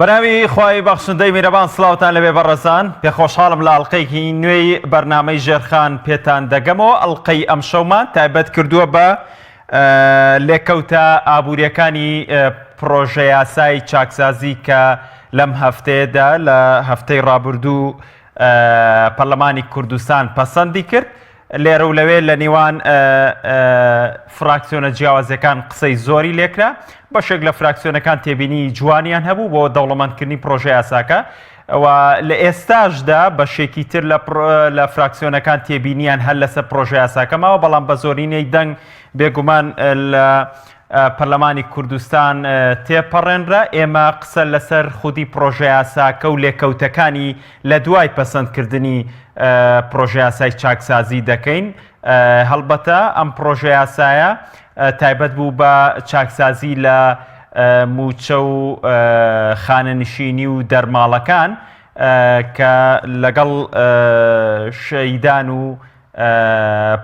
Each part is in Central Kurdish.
بەناوی خوای بەخشندەی میرەبان سڵاوتان لەبێ بەڕێزان پێخۆشحاڵم لە ئەڵقەیەکی نوێی بەرنامەی ژێرخان پێتان دەگەمەوە. ئەڵقەی ئەم شەومان تایبەت کردووە بە لێکەوتە ئابوووریەکانی پرۆژە یاسای چاکسازی کە لەم هەفتەیەدا لە هەفتەی ڕابردوو پەرلەمانی کوردستان پەسەندی کرد. لێرە و لەوێ لە نێوان فراکسیۆنە جیاوازەکان قسەی زۆری لێکرا. بەشێک لە فراکسیۆنەکان تێبینی جوانیان هەبوو بۆ دەوڵەمەندکردنی پرۆژە یاساکە و لە ئێستاشدا بەشێکی تر لە فراکسیۆنەکان تێبینیان هەر لەسەر پرۆژە یاساکە ماوە، بەڵام بە زۆرینەی دەنگ بێگومان لە پەرلەمانی کوردستان تێپەڕێنرا. ئێمە قسە لەسەر خودی پرۆژە یاساکە و لێکەوتەکانی لە دوای پەسەندکردنی پرۆژە یاسای چاکسازی دەکەین. هەڵبەتە ئەم پرۆژە یاسایە تایبەت بوو بە چاکسازی لە موچە و خانەنشینی و دەرماڵەکان کە لەگەڵ شەیدان و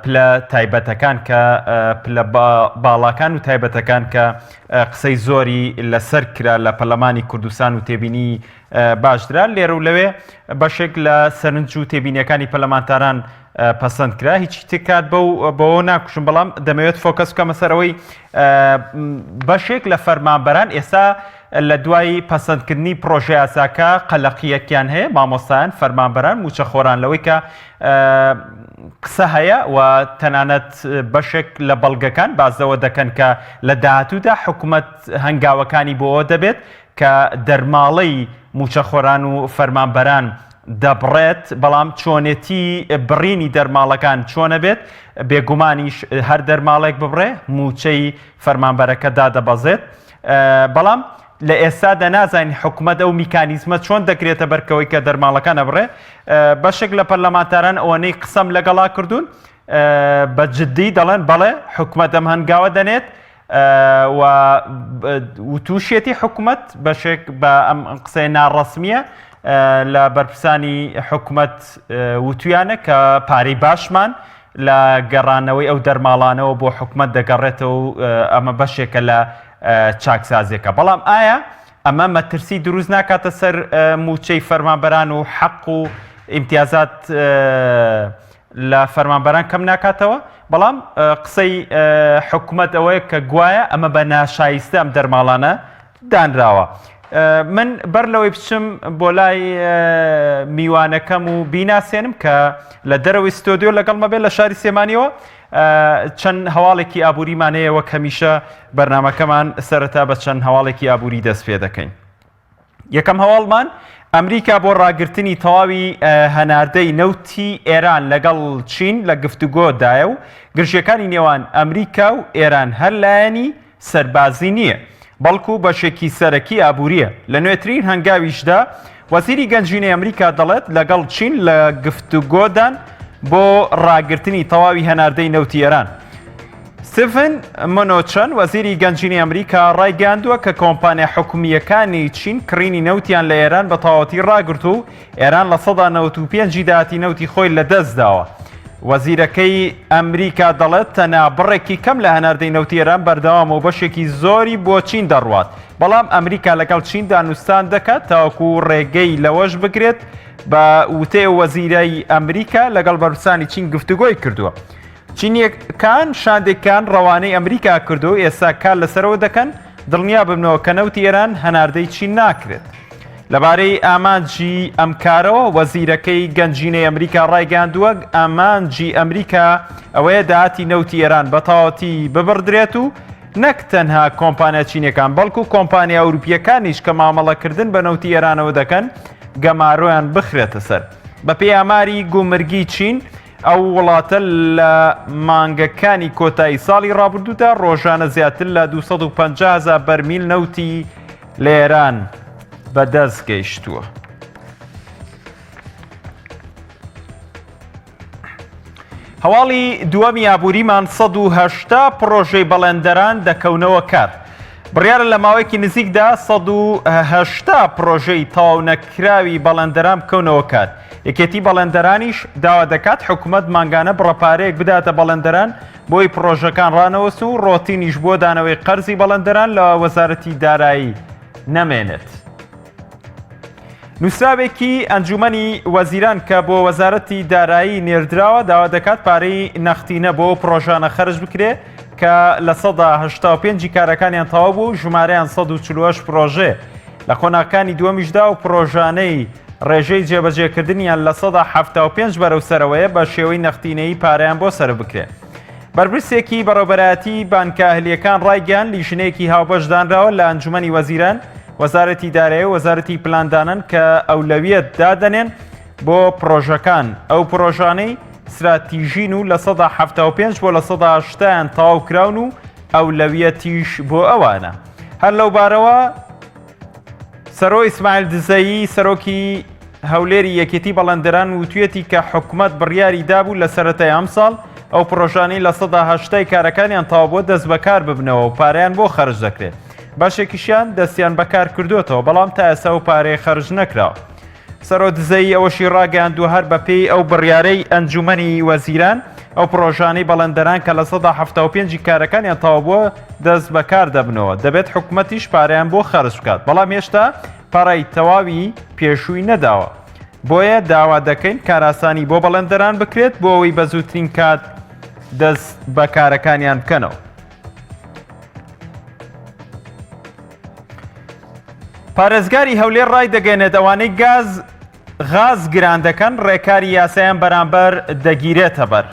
پلە تایبەتەکان کە پلە باڵاکان و تایبەتەکان کە قسەی زۆری لەسەر کرا لە پەرلەمانی کوردستان و تێبینی باشدرا. لێرە و لەوێ بەشێک لە سەرنج و تێبینیەکانی پەرلەمانتاران پەسەند کرا. هیچی تکات بەوە ناکوشم، بەڵام دەمەوێت فۆکەس بکەمە سەرەوەی بەشێک لە فەرمانبەران ئێستا لە دوای پەسەندکردنی پرۆژە یاساکە قەلەقیەکیان هەیە، مامۆستایان، فەرمانبەران، موچەخۆران لەوەی کە قسە هەیە و تەنانەت بەشێک لە بەڵگەکان بازەوە دەکەن کە لە داهاتوودا حکوومەت هەنگاوەکانی بۆەوە دەبێت کە دەرماڵەی موچەخۆران و فەرمانبەران دەبڕێت، بەڵام چۆنێتی بڕینی دەرماڵەکان چۆنە بێت بێگومانیش هەر دەرماڵێک ببڕێ موچەی فەرمانبەرەکە دادەبەزێت. بەڵام لە ئێستادا نازانین حکوومەت ئەو میکانیزمە چۆن دەکرێتە بەرکەوەی کە دەرماڵەکان ئەبڕێ. بەشێک لە پەرلەمانتاران ئەوەنەی قسەم لەگەڵا کردوون بە جددی دەڵێن بەڵێ حکوومەت ئەم هەنگاوە دەنێت و تووشێتی حکوومەت بەشێک بە ئەم قسەی ناڕەسمیە لە بەرپرسانی حکوومەت وتویانە کە پارەی باشمان لە گەڕانەوەی ئەو دەرماڵانەوە بۆ حکوومەت دەگەڕێتەوە و ئەمە بەشێکە لە چاکسازیەکە. بەڵام ئایا ئەمە مەترسی دروست ناکاتە سەر موچەی فەرمانبەران و حەق و ئیمتیازات لە فەرمانبەران کەم ناکاتەوە؟ بەڵام قسەی حکوومەت ئەوەیە کە گوایە ئەمە بە ناشایستە ئەم دەرماڵانە دانراوە. من بەر لەوەی بچم بۆ لای میوانەکەم و بیناسێنم کە لە دەرەوەی ستۆدیۆ لەگەڵمە بێت لە شاری سێمانیەوە. چەند هەواڵێکی ئابووریمان هەیە وەک هەمیشە بەرنامەکەمان سەرەتا بە چەند هەواڵێکی ئابووری دەست پێ دەکەین. یەکەم هەواڵمان ئەمریکا بۆ ڕاگررتنی تەواوی هەناردەی نەوتی ئێران لەگەڵ چین لە گفتوگۆدایە و گرژیەکانی نێوان ئەمریکا و ئێران هەر لایەنی سەربازی نییە، بەڵکو بەشێکی سەرەکی ئابووریە. لە نوێترین هەنگاویشدا وەزیری گەنجینەی ئەمریکا دەڵێت لەگەڵ چین لە گفتوگۆدان بۆ ڕاگررتنی تەواوی هەناردەی نەوتی ئێران. ستیڤن مونۆچن وەزیری گەنجینەی ئەمریکا ڕایگەاندووە کە کۆمپانیا حکومیەکانی چین کڕینی نەوتیان لە ئێران بە تەواوەتی ڕاگرت و ئێران لە 95 داهاتی نەوتی خۆی لەدەستداوە. وەزیرەکەی ئەمریکا دەڵێت تەنیا بڕێکی کەم لە هەناردەی نەوتی ئێران بەردەوام و بەشێکی زۆری بۆ چین دەڕوات، بەڵام ئەمریکا لەگەڵ چین دانوستان دەکات تاوەکو ڕێگەی لەوەش بگرێت. بە وتەی وەزیرای ئەمریکا لەگەڵ بەرپرسانی چین گفتوگۆی کردووە. چینیەکان شاندێکان ڕەوانەی ئەمریکا کردو ئێستا کار لەسەرەوە دەکەن دڵنیا ببنەوە کە نەوتی ئێران هەناردەی چین ناکرێت. لەبارەی ئامانجی ئەم کارەوە وەزیرەکەی گەنجینەی ئەمریکا ڕایگەاندووە ئامانجی ئەمریکا ئەوەیە داهاتی نەوتی ئێران بە تەواوەتی ببڕدرێت و نەک تەنها کۆمپانیا چینەکان بەڵکو کۆمپانیا ئەوروپیەکانیش کە مامەڵەکردن بە نەوتی ئێرانەوە دەکەن گەمارۆیان بخرێتە سەر. بە پێی ئاماری گومرگی چین ئەو وڵاتە لە مانگەکانی کۆتایی ساڵی ڕابردوودا ڕۆژانە زیاتر لە 250,000 بەرمیل نەوتی لە ئێران بەدەست گەیشتووە. هەواڵی دووەمی ئابووریمان 180 پرۆژەی بەڵێندەران دەکەونەوە کار. بڕیارە لە ماوەیەکی نزیکدا 180 پرۆژەی تەواو نەکراوی بەڵێندەران بکەونەوە کار. یەکێتی بەڵێندەرانیش داوا دەکات حکوومەت مانگانە بڕەپارەیەک بداتە بەڵێندەران بۆی پرۆژەکان ڕانەوەست و ڕۆتینیش بۆ دانەوەی قەرزی بەڵێندەران لە وەزارەتی دارایی نەمێنێت. نووسراوێکی ئەنجومەنی وەزیران کە بۆ وەزارەتی دارایی نێردراوە داوا دەکات پارەی نەختینە بۆ پرۆژانە خەرج بکرێ کە لە 185 کارەکانیان تەواو بوو ژمارەیان 148 پرۆژێ لە قۆناغەکانی دووەمیشدا و پرۆژانەی ڕێژەی جێبەجێکردنیان لە 175 بەرەو سەرەوەیە بە شێوەی نەختینەی پارەیان بۆ سەر بکرێ. بەرپرسێکی بەڕێوەبەرایەتی بانکاهلیەکان ڕایگەیاند لیژنەیەکی هاوبەشدانراوە لە ئەنجومەنی وەزیران وەزارەتی دارایی و وەزارەتی پلاندانن کە ئەولەویەت دادەنێن بۆ پرۆژەکان ئەو پرۆژانەی استراتیژین و لە 175 بۆ لە 180یان تەواو کراون و ئەولەویەتیش بۆ ئەوانە. هەر لەو بارەوە سەرۆ ئیسماعیل دزەیی سەرۆکی هەولێری یەکێتی بەڵەندەران وتوێتی کە حکوومەت بڕیاری دابوو لە سەرەتای ئەم ساڵ ئەو پرۆژانەی لە 180 کارەکانیان تەواو بۆ دەست بەکار ببنەوە و پارەیان بۆ خەرج دەکرێت. باشێکیشیان دەستیان بەکار کردوێتەوە بەڵام تا ئێستا و پارەی خەرج نەکراوە. سەرۆ دزەیی ئەوەشی ڕاگەیاندووە هەر بەپێی ئەو بڕیارەی ئەنجومەنی وەزیران ئەو پرۆژانەی بەڵەندەران کە لە 175 کارەکانیان تەواو بووە دەست بەکار دەبنەوە دەبێت حکوومەتیش پارەیان بۆ خەرج بکات بەڵام هێشتا پارەی تەواوی پێشووی نەداوە بۆیە داوا دەکەین کاراسانی بۆ بەڵەندەران بکرێت بۆ ئەوەی بە زووترین کات دەست بە کارەکانیان بکەنەوە. پارێزگاری هەولێر ڕای دەگەێنێت ئەوانەی غاز گران دەکەن ڕێکاری یاسایان بەرامبەر دەگیرێتە بەر.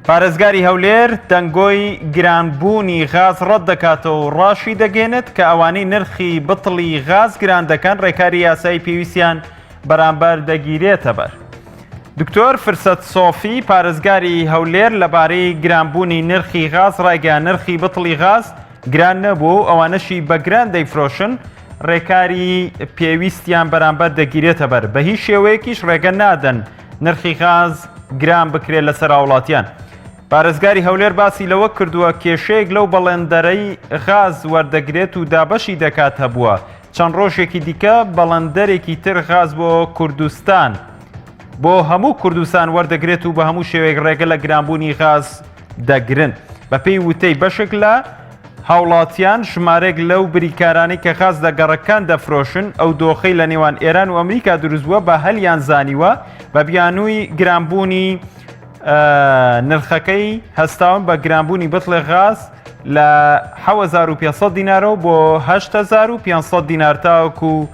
پارێزگاری هەولێر دەنگۆی گرانبوونی غاز ڕەت دەکاتەوە و ڕاشی دەگەێنێت کە ئەوانەی نرخی بتڵی غاز گران دەکەن ڕێکاری یاسایی پێویستیان بەرامبەر دەگیرێتە بەر. دکتۆر فرسەت سۆفی پارێزگاری هەولێر لەبارەی گرانبوونی نرخی غاز ڕایگەیاند نرخی بتڵی غاز گران نەبوو ئەوانەشی بە گران دەیفرۆشن ڕێکاری پێویستیان بەرامبەر دەگیرێتە بەر بە هیچ شێوەیەکیش ڕێگە نادەن نرخی غاز گران بکرێت لەسەر وڵاتیان. پارێزگاری هەولێر باسی لەوە کردووە کێشەیەک لەو بەڵێندەرەی غاز وەردەگرێت و دابەشی دەکات هەبووە چەند ڕۆژێکی دیکە بەڵەندەرێکی تر غاز بۆ کوردستان بۆ هەموو کوردستان وەردەگرێت و بە هەموو شێوەیەک ڕێگە لە گرانبوونی غاز دەگرن. بە پێی وتەی بەشێک لە هاوڵاتیان ژمارەێک لەو بریکارانی کە غاز لە گەڕەکان دەفرۆشن ئەو دۆخەی لە نێوان ئێران و ئەمریکا دروستبووە بە هەلیان زانیوە بە بیانووی گرانبوونی نرخەکەی هەستاون بە گرانبوونی بتڵی غاز لە 7500 دینارەوە بۆ 8500 دینار تاوەکو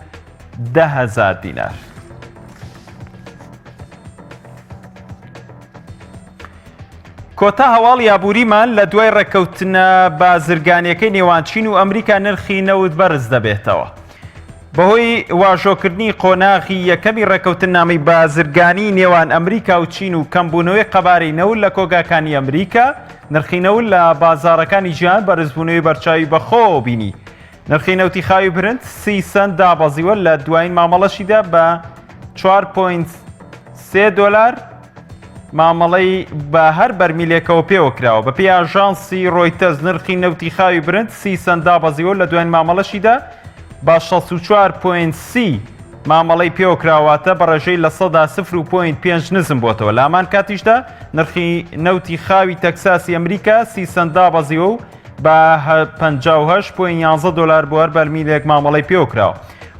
10,000 دینار. کۆتا هەواڵ یابووریمان لە دوای ڕێکەوتنە بازرگانیەکەی نێوان چین و ئەمریکا نرخی نەوت بەرز دەبێتەوە. بەهۆی واژۆکردنی قۆناغی یەکەمی ڕێکەوتنامەی بازرگانی نێوان ئەمریکا و چین و کەمبوونەوەی قەبارەی نەوت لە کۆگاکانی ئەمریکا نرخی نەوت لە بازاڕەکانی جیهان بەرزبوونەوەی بەرچاوی بەخۆ بینی. نرخی نەوتی خاوی برنج 30 سنت دابەزیوە لە دوایین مامەڵەشیدا بە 4.3 دۆلار مامەڵەی بە هەر بەرمیلێکەوە پێوە کراوە. بە پێی ئاژانسی ڕۆیتەرز نرخی نەوتی خاوی برنج 30 سنت دابەزیوە لە دوایین مامەڵەشیدا با 64.30 مامەڵەی پێوە کراواتە بە ڕێژەی لە 0.5 نزم بۆتەوە. لە هەمان کاتیشدا نرخی نەوتی خاوی تەکساسی ئەمریکا 30 سنت دابەزیوە و بە 58.11 دۆلار بۆ هەر بەرمیلێک مامەڵەی پێوە کراوە.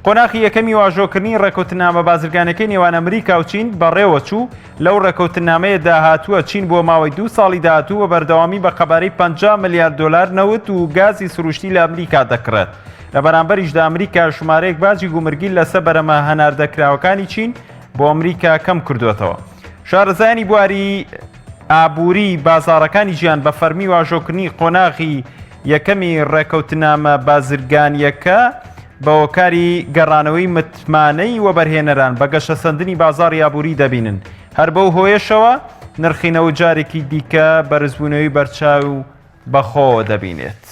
قۆناغی یەکەمی واژۆکردنی ڕێکەوتنامە بازرگانەکەی نێوان ئەمریکا و چین بەڕێوە چوو لەو ڕێکەوتنامەیە داهاتووە چین بۆ ماوەی 2 ساڵی داهاتوو بە بەردەوامی بە قەبارەی 50 ملیار دۆلار نەوت و گازی سروشتی لە ئەمریکا دەکڕێت. لە بەرامبەریشدا ئەمریکا ژمارەیەک باجی گومرگی لەسەر بەرەمە هەناردەکراوەکانی چین بۆ ئەمریکا کەم کردوێتەوە. شارەزایانی بواری ئابووری بازاڕەکانی ژیان بە فەرمی واژۆکردنی قۆناغی یەکەمی ڕێکەوتنامە بازرگانیەکە بە هۆکاری گەڕانەوەی متمانەی وەبەرهێنەران بە گەشەسەندنی بازاڕی ئابووری دەبینن. هەر بەو هۆیشەوە نرخینەوە جارێکی دیکە بەرزبوونەوەی بەرچاو بەخۆ دەبینێت.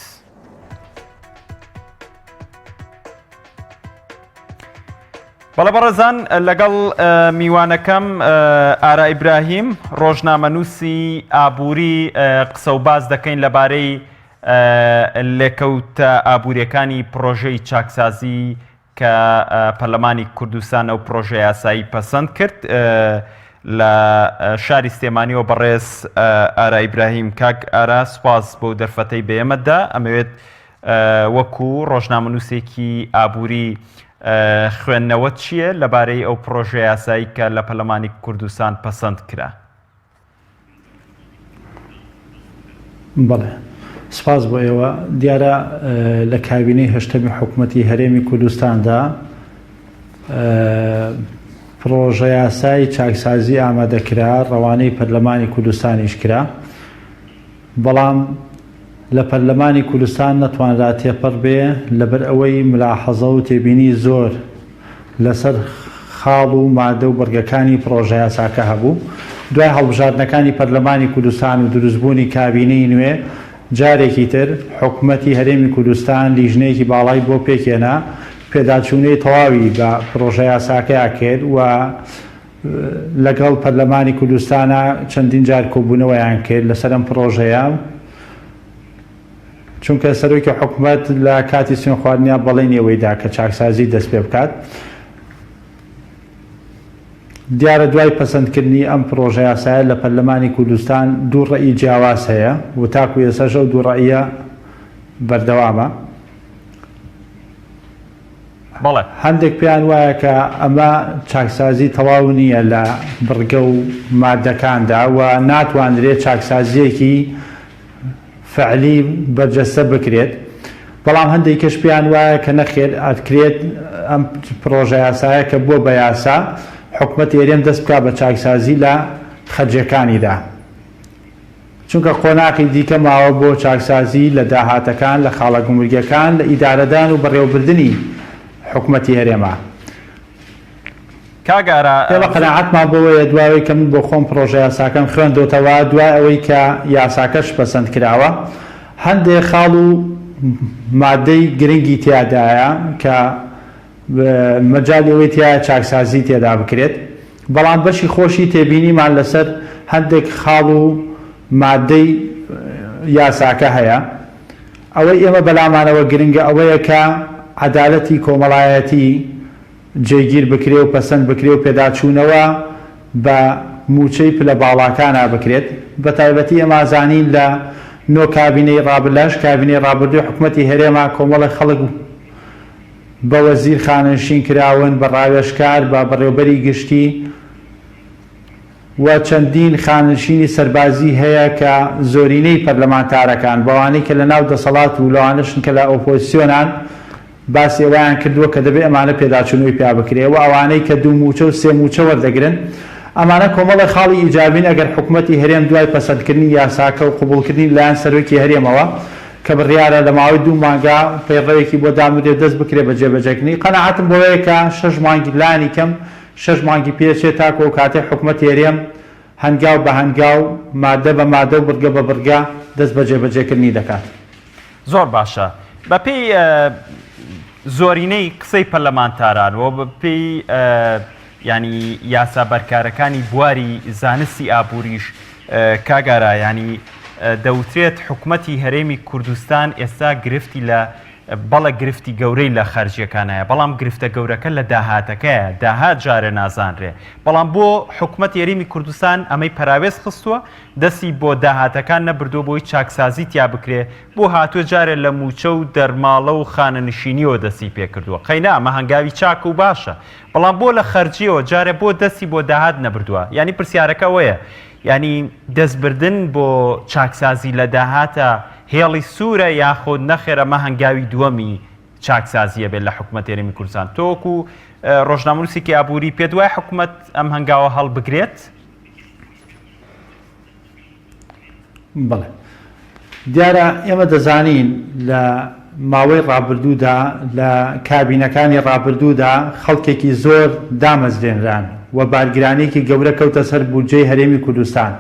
بەڵە بەڕێزان لەگەڵ میوانەکەم ئارا ئیبراهیم ڕۆژنامەنووسی ئابووری قسە و باز دەکەین لەبارەی لێکەوتە ئابووریەکانی پرۆژەی چاکسازی کە پەرلەمانی کوردستان ئەو پرۆژە یاسایی پەسەند کرد لە شاری سلێمانیەوە بەڕێز ئارا ئیبراهیم. کاک ئارا سوپاس بۆ دەرفەتەی بێمەدا ئەمەوێت وەکو ڕۆژنامەنووسێکی ئابووری خوێندنەوە چییە لەبارەی ئەو پرۆژە یاسایی کە لە پەرلەمانی کوردستان پەسەند کرا؟ بەڵێ سپاس بۆ ئێوە. دیارە لە کابینەی هەشتەمی حکوومەتی هەرێمی کوردستاندا پرۆژە یاسای چاکسازی ئامادەکرا، ڕەوانەی پەرلەمانی کوردستانیش کرا، بەڵام لە پەرلەمانی کوردستان نەتوانرا تێپەڕ بێ لەبەر ئەوەی ملاحەزە و تێبینی زۆر لەسەر خاڵ و مادە و بەرگەکانی پرۆژە یاساکە هەبوو. دوای هەڵبژاردنەکانی پەرلەمانی کوردستان و دروستبوونی کابینەی نوێ، جارێکی تر حکوومەتی هەرێمی کوردستان لیژنەیەکی باڵای بۆ پێکێنا، پێداچوونەی تەواوی بە پرۆژە یاساکەیان کرد و لەگەڵ پەرلەمانی کوردستانە چەندین جار کۆبوونەوەیان کرد لەسەر ئەم پرۆژەیە، چونکە سەرۆکی حکوومەت لە کاتی سوێن خواردنیا بەڵێنیەوەیدا کە چاکسازی دەست پێ بکات. دیارە دوای پەسەندکردنی ئەم پرۆژە یاسایە لە پەرلەمانی کوردستان دوو ڕەئی جیاواز هەیە و تاکو ئێساش ئەو دوو ڕەئیە بەردەوامە. هەندێک پێیان وایە کە ئەمە چاکسازی تەواو نییە لە بڕگە و مادەکاندا و ناتوانرێت چاکسازیەکی فعلی بەرجەستە بکرێت، بەڵام هەندێک کەش پێیان وایە کە نەخێر ئەتکرێت ئەم پرۆژە یاسایە کە بۆ بە یاسا حکوومەت هێرێم دەست بکات بە چاکسازی لە خەرجیەکانیدا، چونکە قۆناقی دیکە ماوە بۆ چاکسازی لە داهاتەکان، لە خاڵە گومرگیەکان، لە ئیدارەدان و بەڕێوەبردننی حکوومەتی هەرێما. ئێوە قەناعەتمان بەوەیە دواوەی کە من بۆ خۆم پرۆژە یاساکەم خوێندۆتەوە، دوای ئەوەی کە یاساکەش پەسەند کراوە، هەندێک خاڵ و مادەی گرنگی تیادایە کە مەجالی ئەوەی تایە چاکسازی تێدا بکرێت، بەڵام بەشی خۆشی تێبینیمان لەسەر هەندێک خاڵ و مادەی یاساکە هەیە. ئەوەی ئێمە بەلامانەوە گرنگە ئەوەیە کە عەدالەتی کۆمەڵایەتی جێگیر بکرێ و پەسەند بکرێ و پێداچوونەوە بە موچەی پلە باڵاکانە بکرێت. بە تایبەتی ئێمە زانین لە نۆ کابینەی ڕابردووش، کابینەی ڕابردووی حکوومەتی هەرێما کۆمەڵی خەڵک بە وەزیر خانشین کراون، بە ڕاوێژکار، بە بەڕێوەبەری گشتی و چەندین خانشینی سەربازی هەیە کە زۆرینەی پەرلەمانتارەکان بەوانەی کە لە ناو دەسەڵات و لەوانشن کە لە ئۆپۆزیسیۆنان باسی ئەویان کردووە کە دەبێت ئەمانە پێداچوونەوەی پیا بکرێ و ئەوانەی کە دوو موچە و سێ موچە وەردەگرن، ئەمانە کۆمەڵی خاڵی ئیجابین ئەگەر حکوومەتی هەرێم دوای پەسەندکردنی یاساکە و قبوڵکردنی لایەن سەرۆکی هەرێمەوە کە بڕیارە لە ماوەی 2 مانگا پەیڕەوێکی بۆ دامودێت دەست بکرێ بە جێبەجێکردنی. قەناعەتم بۆیە کە 6 مانگی لانی کەم 6 مانگی پێچێت تاکو و کاتێ حکوومەتی هەرێم هەنگاو بە هەنگاو مادە بە مادە و بڕگە بە بڕگە دەست بە جێبەجێکردنی دەکات. زۆر باشە. بەپێی زۆرینەی قسەی پەرلەمانتاران و بەپێی ینی یاسا بەرکارەکانی بواری زانستی ئابووریش کاگارا، ینی دەوترێت حکوومەتی هەرێمی کوردستان ئێستا گرفتی لە بەڵە گرفتی گەورەی لە خەرجیەکانایە، بەڵام گرفتە گەورەکە لە داهاتەکەیە، داهات جارە نازانرێ، بەڵام بۆ حکوومەتی هەرێمی کوردستان ئەمەی پەراوێز خستووە، دەستی بۆ داهاتەکان نەبردووە بۆی چاکسازی تیا بکرێ، بۆ هاتووە جارێ لە موچە و دەرماڵە و خانەنشینیەوە دەستی پێکردووە. قەینا ئەمە هەنگاوی چاک و باشە، بەڵام بۆ لە خەرجیەوە جارێ بۆ دەستی بۆ داهات نەبردووە. ینی پرسیارەکە وەیە، ینی دەستبردن بۆ چاکسازی لە داهاتە هێڵی سوورە یاخۆ نەخێرە ئەمە هەنگاوی دووەمی چاکسازیە بێت لە حکوومەتی هەرێمی کوردستان. تۆکو ڕۆژنامەنووسێکی ئابووری پێ دوای حکوومەت ئەم هەنگاوە هەڵبگرێت؟ بەڵێ، دیارە ئێمە دەزانین لە ماوەی ڕابردوودا لە کابینەکانی ڕابردوودا خەڵکێکی زۆر دامەزرێنران و بارگرانێکی گەورە کەوتە سەر بودجەی هەرێمی کوردستان.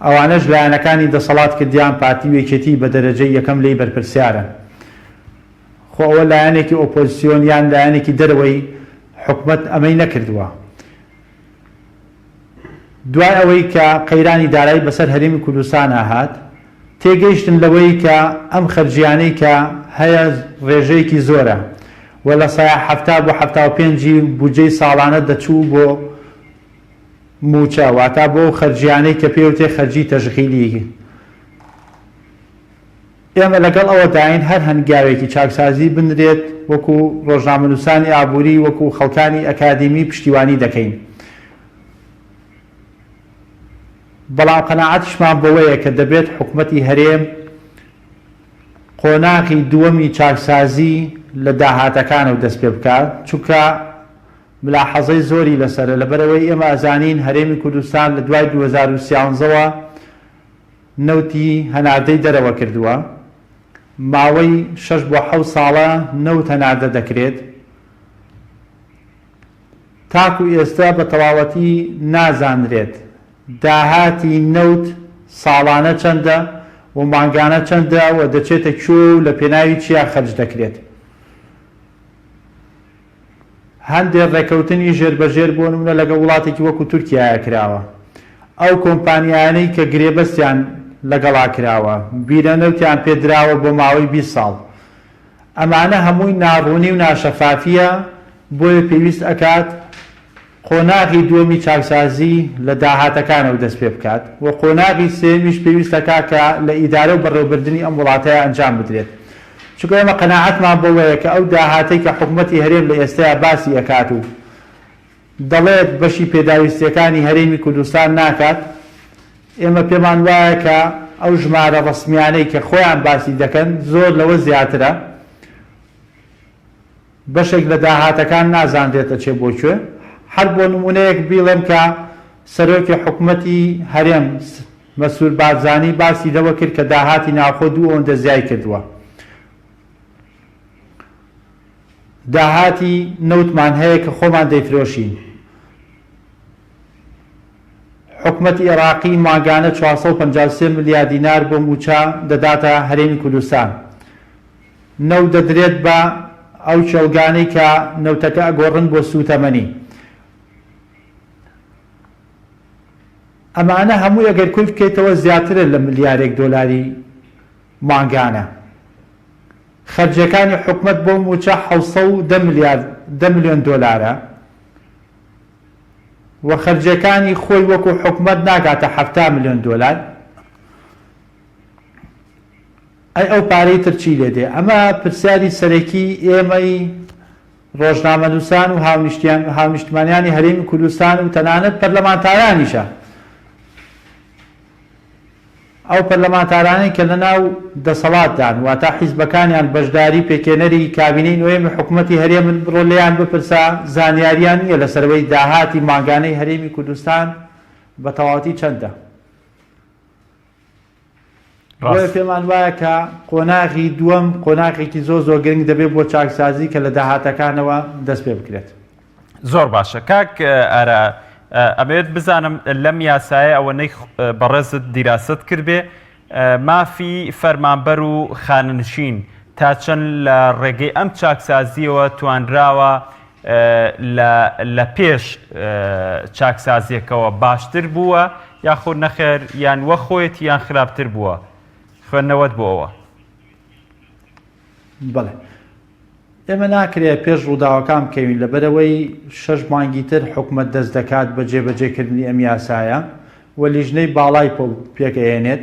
ئەوانەش لایەنەکانی دەسەڵات کردیان پارتی وێکێتی بە دەرەجەی یەکەم لێی بەرپرسیارە. خۆ ئەوە لایەنێکی ئۆپۆزیسیۆن یان لایەنێکی دەرەوەی حکوومەت ئەمەی نەکردووە. دوای ئەوەی کە قەیرانی دارایی بەسەر هەرێمی کوردستان هات، تێگەیشتن لەوەی کە ئەم خەرجیانەی کە هەیە ڕێژەیەکی زۆرە و لە سایە 70 بۆ 75 بودجەی ساڵانە دەچوو بۆ موچە، واتە بۆ خەرجیانەی کە پێوتێ خەرجی تەشغیلی. ئێمە لەگەڵ ئەوەداین هەر هەنگاوێکی چاکسازی بنرێت وەکو ڕۆژنامەنووسانی ئابووری وەکو خەڵکانی ئەکادیمی پشتیوانی دەکەین. بەڵام قەناعەتیشمان بەوەیە کە دەبێت حکومەتی هەرێم قۆناغی دووەمی چاکسازی لە داهاتەکانەوە دەست پێ بکات، چونکە ملاحەزەی زۆری لەسەرە، لەبەرەوەی ئێمە ئەزانین هەرێمی کوردستان لە دوای 2013ەوە نەوتی هەناردەی دەرەوە کردووە، ماوەی 6 بۆ 7 ساڵە نەوت هەناردە دەکرێت، تاکو ئێستا بە تەواوەتی نازانرێت داهاتی نەوت ساڵانە چەندە و مانگانە چەندە و دەچێتە کوێ و لە پێناوی چیا خەرج دەکرێت. هەندێک ڕێکەوتنی ژێربەژێر بۆ نمونە لەگەڵ وڵاتێکی وەکو تورکیایە کراوە، ئەو کۆمپانیانەی کە گرێبەستیان لەگەڵا کراوە بیرە نەوتیان پێدراوە بۆ ماوەی 20 ساڵ. ئەمانە هەمووی ناڕوونی و ناشەفافیە، بۆیە پێویست ئەکات قۆناغی دووەمی چاکسازی لە داهاتەکانەوە دەست پێ بکات و قۆناغی سێمیش پێویستەکە کە لە ئیدارە و بەڕێوەبردننی ئەم وڵاتەیە ئەنجام بدرێت. چونکە ئێمە قەناعەتمان بەوەیە کە ئەو داهاتەی کە حکومەتی هەرێم لە ئێستایا باسی ئەکات و دەڵێت بەشی پێداویستیەکانی هەرێمی کوردستان ناکات، ئێمە پێمان وایە کە ئەو ژمارە ڕەسمیانەی کە خۆیان باسی دەکەن زۆر لەوە زیاترە، بەشێک لە داهاتەکان نازانرێتە چێ بۆ کوێ. هەر بۆ نمونەیەک بیڵێم کە سەرۆکی حکومەتی هەرێم مەسعود بارزانی باسی لەوە کرد کە داهاتی ناوخۆ 2 ئەوەندە زیای کردووە. داهاتی نەوتمان هەیە کە خۆمان دەیفرۆشین. حکومەتی عێراقی ماگانە 453 ملیار دینار بۆ موچە دەداتە هەرێمی کوردستان. نەوت دەدرێت بە ئەو چێڵگانەی کە نەوتەکە ئەگۆڕن بۆ سوتەمەنی. ئەمانە هەموو ئەگەر کوی بکەیتەوە زیاترە لە ملیارێک دۆلاری ماگانە. خەرجەکانی حکومەت بۆ موچە 710 ملیۆن دۆلارە و خەرجەکانی خۆی وەکو حکومەت ناگاتە 70 ملیۆن دۆلار. ئەو پارەی ترچی لێ دێ. ئەمە پرسیاری سەرەکی ئێمەی ڕۆژنامەنووسان و هاونیشتمانیانی هەرێمی کوردستان و تەنانەت پەرلەمانتارانیشە. ئەو پەرلەمانتارانی کە لەناو دەسەڵاتدان واتە حیزبەکانیان بەشداری پێکێنەری کابینەی نوێمی حکومەتی هەرێمن بڕۆ لێیان بپرسا زانیاریان نییە لەسەرەوەی داهاتی ماگانەی هەرێمی کوردستان بە تەواوەتی چەندە. بۆیە پێمان وایە کە قۆناغی دووەم قۆناغێکی زۆر گرنگ دەبێت بۆ چاکسازی کە لە داهاتەکانەوە دەست پێ بکرێت. زۆر باشە کاک ئارا، ئەمەوێت بزانم لەم یاسایە ئەوەنەی بەڕێزت دیراست کردبێ مافی فەرمانبەر و خانەنشین تا چەند لە ڕێگەی ئەم چاکسازیەوە توانراوە لە پێش چاکسازیەکەوە باشتر بووە یاخۆ نەخێر یان وە خۆیەت یان خراپتر بووە خوێندنەوەت بۆەوە؟ بەڵێ، ئێمە ناکرێت پێش ڕووداوەکان بکەوین لەبەرەوەی 6 مانگی تر حکومەت دەست دەکات بە جێبەجێکردنی ئەم یاسایە و لیژنەی باڵای پێکەهێنێت.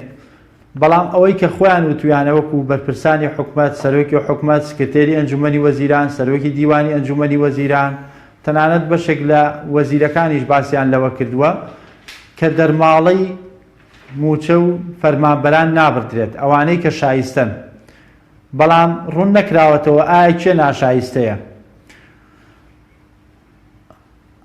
بەڵام ئەوەی کە خۆیان وتویانەوەکو بەرپرسانی حکومەت، سەرۆکی حکومەت، سکرتێری ئەنجومەنی وەزیران، سەرۆکی دیوانی ئەنجومەنی وەزیران، تەنانەت بەشێک لە وەزیرەکانیش باسییان لەوە کردووە کە دەرماڵەی موچە و فەرمانبەران نابردرێت، ئەوانەی کە شایستەن. بەڵام ڕوون نەکراوەتەوە ئایا کێ ناشایستەیە.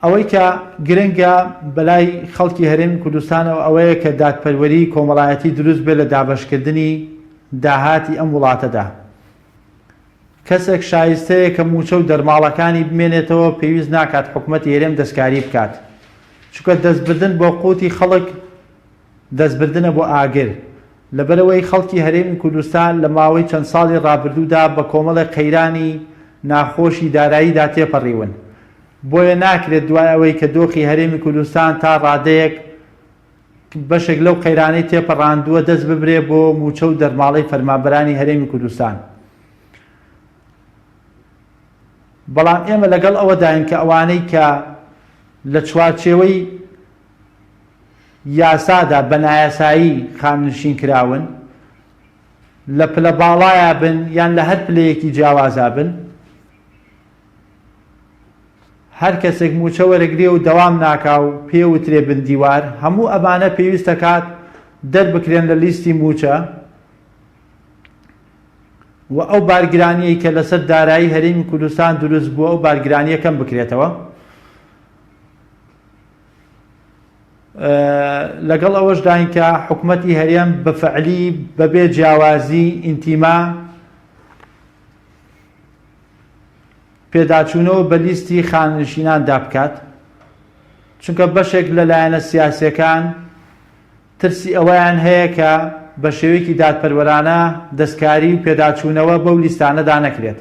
ئەوەی کە گرنگە بەلای خەڵکی هەرێمی کوردستانەوە ئەوەیە کە دادپەروەری کۆمەڵایەتی دروست بێت لە دابەشکردنی داهاتی ئەم وڵاتەدا. کەسێک شایستەیە کە موچە و دەرماڵەکانی بمێنێتەوە پێویست ناکات حکومەتی هەرێم دەستکاری بکات، چونکە دەستبردن بۆ قوتی خەڵک دەستبردنە بۆ ئاگر. لەبەرەوەی خەڵکی هەرێمی کوردستان لە ماوەی چەند ساڵی ڕابردوودا بە کۆمەڵە قەیرانی ناخۆشی داراییدا تێپەڕیون. بۆیە ناکرێت دوای ئەوەی کە دۆخی هەرێمی کوردستان تا ڕادەیەک بەشێک لەو قەیرانەی تێپەڕاندووە دەست ببرێ بۆ موچە و دەرماڵەی فەرمانبەرانی هەرێمی کوردستان. بەڵام ئێمە لەگەڵ ئەوەداین کە ئەوانەی کە لە چوارچێوەی یاسادا بە نایاسایی خاننشین کراون، لە پلە باڵایە بن یان لە هەر پلەیەکی جیاوازە بن، هەر کەسێک موچە وەرەگرێ و دەوام ناکا و پێوترێ بندیوار، هەموو ئەمانە پێویستە کات دەربکرێن لە لیستی موچە و ئەو بارگرانیەی کە لەسەر دارایی هەرێمی کوردستان دروست بووە ئەو بارگرانیە کەم بکرێتەوە. لەگەڵ ئەوەشداین کە حکوومەتی هەرێم بەفعلی بەبێ جیاوازی ئینتیما پێداچوونەوە بە لیستی خانشیناندا بکات، چونکە بەشێک لەلایەنە سیاسیەکان ترسی ئەوەیان هەیە کە بە شێوەیەکی دادپەروەرانە دەستکاری و پێداچوونەوە بەو لیستانەدا نەکرێت.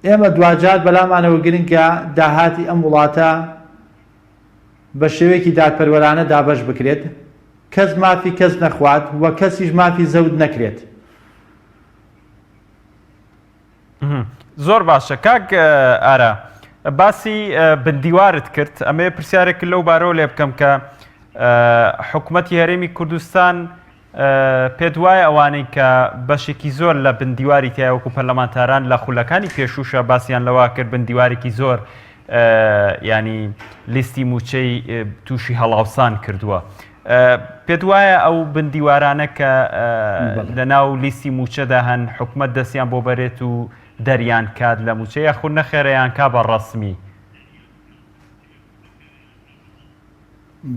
ئێمە دوجار بەلامانەوە گرنگە داهاتی ئەم وڵاتە بە شێوەیەکی دادپەروەرانە دابەش بکرێت، کەس مافی کەس نەخوات و کەسیش مافی زەود نەکرێت. زۆر باشە کاک ئارە، باسی بندیوارت کرد، ئەمێ پرسیارێک لەو بارەوە لێ بکەم کە حکوومەتی هەرێمی کوردستان پێت وایە ئەوانەی کە بەشێکی زۆر لە بندیواری تیا وەکو پەرلەمانتاران لە خولەکانی پێشوشە باسییان لەوا کرد بندیوارێکی زۆر ینی لیستی موچەی تووشی هەڵاوسان کردووە، پێت وایە ئەو بندیوارانە کە لە ناو لیستی موچەدا هەن حکوومەت دەستیان بۆ بەرێت و دەریان کات لە موچە یاخود نەخێرەیان کا بە ڕەسمی؟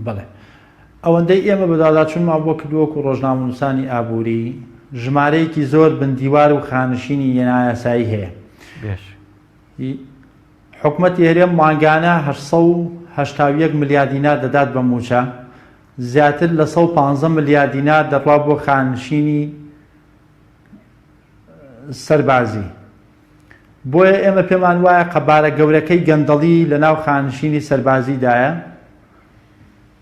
بەڵێ، ئەوەندەی ئێمە بەداداچوونمان بۆ کردووەکو ڕۆژنامەنووسانی ئابووری ژمارەیەکی زۆر بندیوار و خانشینی یەنایاسایی هەیە. حکوومەتی هەرێم مانگانە 881 ملیار دینار دەدات بە موچە، زیاتر لە 115 ملیار دینار دەڕوا بۆ خانشینی سەربازی. بۆیە ئێمە پێمان وایە قەبارە گەورەکەی گەندەڵی لە ناو خانشینی سەربازیدایە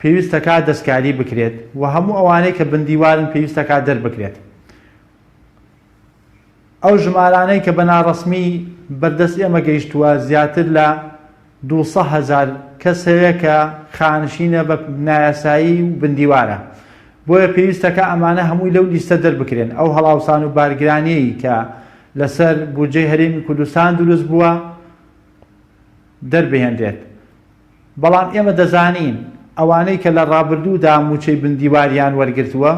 پێویستە کات دەستکاری بکرێت و هەموو ئەوانەی کە بندیوارن پێویستە کات دەربکرێت. ئەو ژمارانەی کە بە ناڕەسمی بەردەست ئێمە گەیشتووە زیاتر لە 200,000 کەس هەیە کە خانشینە بە نایاسایی و بندیوارە، بۆیە پێویستە کە ئەمانە هەمووی لەو لیستە دەربکرێن. ئەو هەڵاوسان و بارگرانیەی کە لەسەر بودجەی هەرێمی کوردستان دروست بووە دەربهێنرێت. بەڵام ئێمە دەزانین ئەوانەی کە لە ڕابردوودا موچەی بندیواریان وەرگرتووە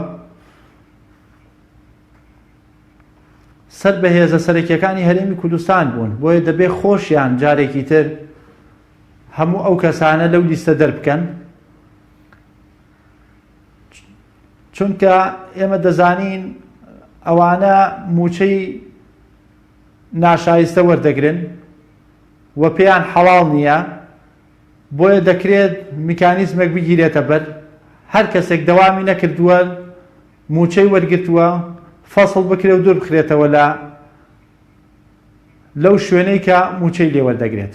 سەر بە هێزە سەرەکیەکانی هەرێمی کوردستان بوون، بۆیە دەبێ خۆشیان جارێکی تر هەموو ئەو کەسانە لەو لیستە دەربکەن، چونکە ئێمە دەزانین ئەوانە موچەی ناشایستە وەردەگرن و پێیان حەڵاڵ نییە، بۆیە دەکرێت میکانیزمێک بگیرێتە بەر هەر کەسێک دەوامی نەکردووە موچەی وەرگرتووە فەسڵ بکرێ و دوور بخرێتەوە لەو شوێنەی کە موچەی لێ وەردەگرێت.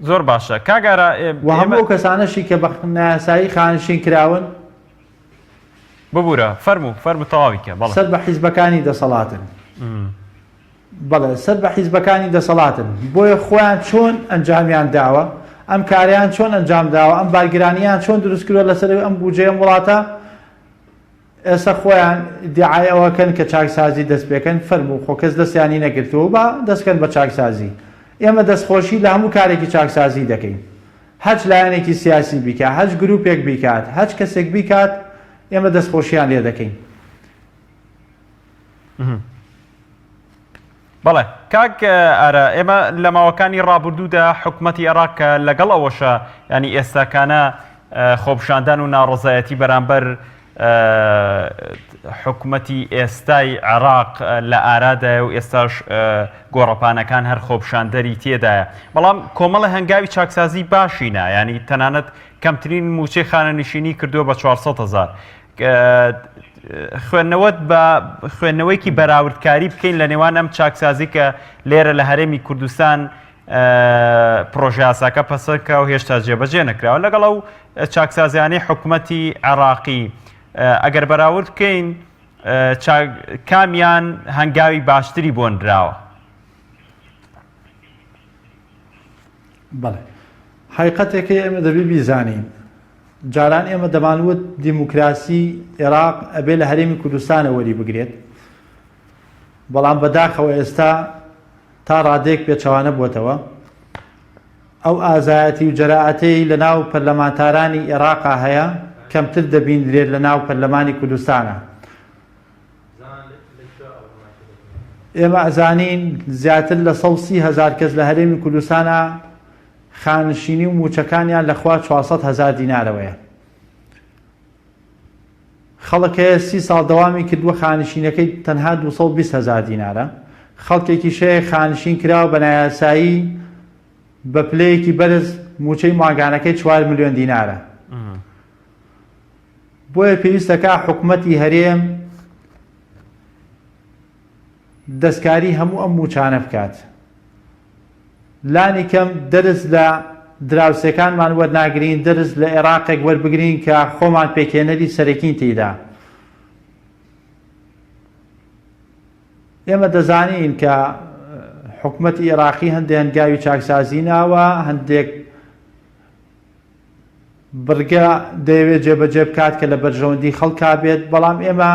زۆر باشە کاگارە، و هەموو ئەو کەسانەشی کە بە نایاسایی خانشین کراون ببوورە فەرمو تەواویکە سەر بە حیزبەکانی دەسەڵاتن. بەڵێ سەر بە حیزبەکانی دەسەڵاتن، بۆیە خۆیان چۆن ئەنجامیان داوە، ئەم کاریان چۆن ئەنجام داوە، ئەم بارگرانیان چۆن دروست کردووە لەسەر ئەم بودجەیە وڵاتە، ئێستا خۆیان دیعای ئەوەکەن کە چاکسازی دەست پێکەن. فەرموو خۆ کەس دەستیانی نەگرتووە بە دەستکەن بە چاکسازی. ئێمە دەستخۆشی لە هەموو کارێکی چاکسازی دەکەین، هەچ لایەنێکی سیاسی بیکات، هەچ گروپێک بیکات، هەچ کەسێک بیکات، ئێمە دەستخۆشیان لێ دەکەین. بەڵێ کاک ئارە، ئێمە لە ماوەکانی ڕابردوودا حکوومەتی عێراق لەگەڵ ئەوەشە ینی ئێستاکانە خۆپشاندان و ناڕزایەتی بەرامبەر حکوومەتی ئێستای عێراق لە ئارادایە و ئێستاش گۆڕەپانەکان هەر خۆپشاندەری تێدایە، بەڵام کۆمەڵە هەنگاوی چاکسازی باشینە، ینی تەنانەت کەمترین موچەی خانەنشینی کردووە بە 400,000. خوێندنەوەیکی بەراوردکاری بکەین لە نێوان ئەم چاکسازی کە لێرە لە هەرێمی کوردستان پرۆژه یاساکە پەسەندکە و هێشتا جێبەجێ نەکراوە لەگەڵ ئەو چاکسازیانەی حکوومەتی عێراقی. ئەگەر بەراورد بکەین کامیان هەنگاوی باشتری بۆ نراوە؟ بەڵێ حقیقەتێکی ئێمە دەبی بیزانین جاران ئێمە دەمانوت دیموکراسی عێراق ئەبێ لە هەرێمی کوردستانە وەری بگرێت، بەڵام بەداخەوە ئێستا تا ڕادێک پێچەوانە بووتەوە. ئەو ئازایەتی و جەراعەتەی لە ناو پەرلەمانتارانی عێراقا هەیە کەمتر دەبینرێت لە ناو پەرلەمانی کوردستانە. ئێمە ئەزانین زیاتر لە 130,000 کەس لە هەرێمی کوردستانە خانشینی و موچەکانیان لەخوا 400,000 دینارەوەیە. خەڵک هەیە 30 ساڵ دەوامی کردووە خانشینەکەی تەنها 220,000 دینارە. خەڵکێکی شەیە خانشین کراوە بە نایاسایی بە پلەیەکی بەرز موچەی ماگانەکەی 4 ملیۆن دینارە. بۆیە پێویستەکە حکوومەتی هەرێم دەستکاری هەموو ئەم موچانە بکات. لانی کەم دەرز لە دراوسەکانمان وەرناگرین، دەرز لە عێراقێک وەربگرین کە خۆمان پێکێنەری سەرەکین تێیدا. ئێمە دەزانین کە حکوومەتی عێراقی هەندێک هەنگاوی چاکسازی ناوە، هەندێک بڕگە دەیەوێت جێبەجێ بکات کە لە بەرژەوەندی خەڵکا بێت، بەڵام ئێمە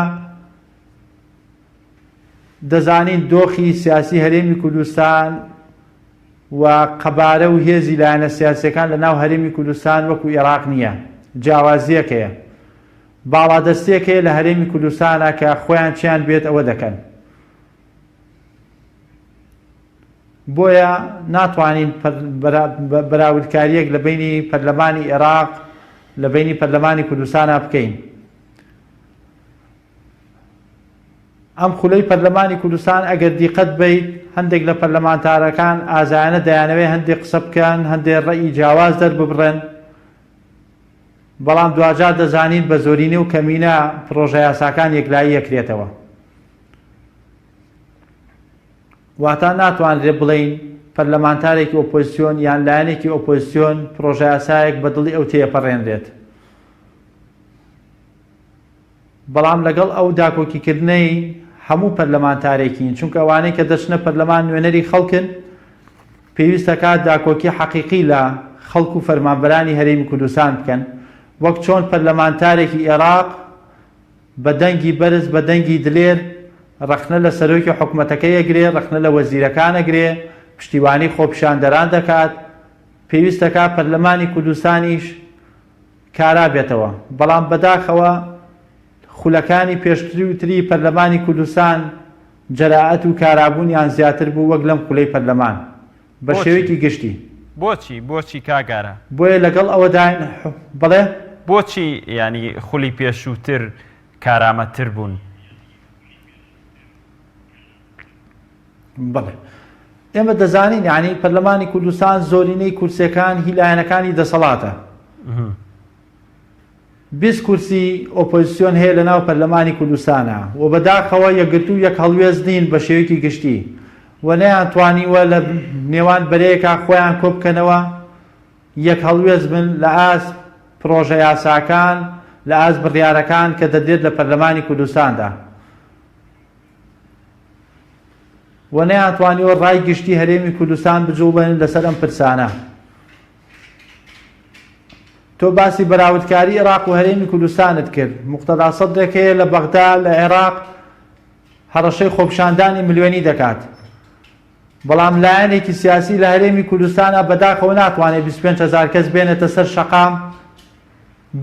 دەزانین دۆخی سیاسی هەرێمی کوردستان و قەبارە و هێزی لایەنە سیاسیەکان لە ناو هەرێمی کوردستان وەکو عێراق نییە، جیاوازیەکەیە، باڵادەستیەکەیە لە هەرێمی کوردستانە کە خۆیان چیان بێت ئەوە دەکەن. بۆیە ناتوانین بەراوردکاریەک لە بینی پەرلەمانی عێراق لە بینی پەرلەمانی کوردستانە بکەین. ئەم خولەی پەرلەمانی کوردستان ئەگەر دیقەت بیت، هەندێک لە پەرلەمانتارەکان ئازایانە دەیانەوێت هەندێک قسە بکەن، هەندێک ڕەئی جیاواز دەرببڕێن، بەڵام دوجار دەزانین بە زۆرینە و کەمینە پرۆژە یاساکان یەکلایی یەکرێتەوە. واتە ناتوانرێت بڵین پەرلەمانتارێکی ئۆپۆزیسیۆن یان لایەنێکی ئۆپۆزیسیۆن پرۆژە یاسایەک بە دڵی ئەو تێپەڕێنرێت. بەڵام لەگەڵ ئەو داکۆکیکردنەی هەموو پەرلەمانتارێکین، چونکە ئەوانەی کە دەچنە پەرلەمان نوێنەری خەڵکن، پێویستە کات داکۆکی حەقیقی لە خەڵک و فەرمانبەرانی هەرێمی کوردستان بکەن، وەک چۆن پەرلەمانتارێکی عێراق بە دەنگی بەرز بە دەنگی دلێر ڕەخنە لە سەرۆکی حکوومەتەکەی ئەگرێ، ڕەخنە لە وەزیرەکان ئەگرێ، پشتیوانی خۆپیشاندەران دەکات. پێویستەکە پەرلەمانی کوردستانیش کارا بێتەوە. بەڵام بەداخەوە خولەکانی پێشتری و تری پەرلەمانی کوردستان جەراعەت و کارابوونیان زیاتر بوو وەک لەم خولەی پەرلەمان بە شێوەیەکی گشتی. بۆچی کاگارە؟ بۆیە لەگەڵ ئەوەداین بڵێ بۆچی ینی خولی پێشووتر کارامەتر بوون؟ بڵێ ئێمە دەزانین یعنی پەرلەمانی کوردستان زۆرینەی کورسەکان هیلایەنەکانی دەسەڵاتە. 20 کورسی ئۆپۆزیسیۆن هەیە لە ناو پەرلەمانی کوردستانە و بەداخەوە یەکگرتو یەک هەڵوێز نین بە شێوەیەکی گشتی و نەیانتوانیوە لە نێوان بەرەیەکە خۆیان کۆ بکەنەوە یەک هەڵوێز بن لە ئاست پرۆژە یاساکان، لە ئاست بڕیارەکان کە دەدێت لە پەرلەمانی کوردستاندا، و نەیانتوانیوە ڕای گشتی هەرێمی کوردستان بجوڵێن لەسەر ئەم پرسانە. تۆ باسی بەراوردکاری عێراق و هەرێمی کوردستانت کرد. موقتەدا سەدرێکەیە لە بەغدا لە عێراق هەڕەشەی خۆپیشاندانی ملیۆنی دەکات، بەڵام لایەنێکی سیاسی لە هەرێمی کوردستانە بەداخەوە ناتوانێت 25,000 کەس بێنێتە سەر شەقام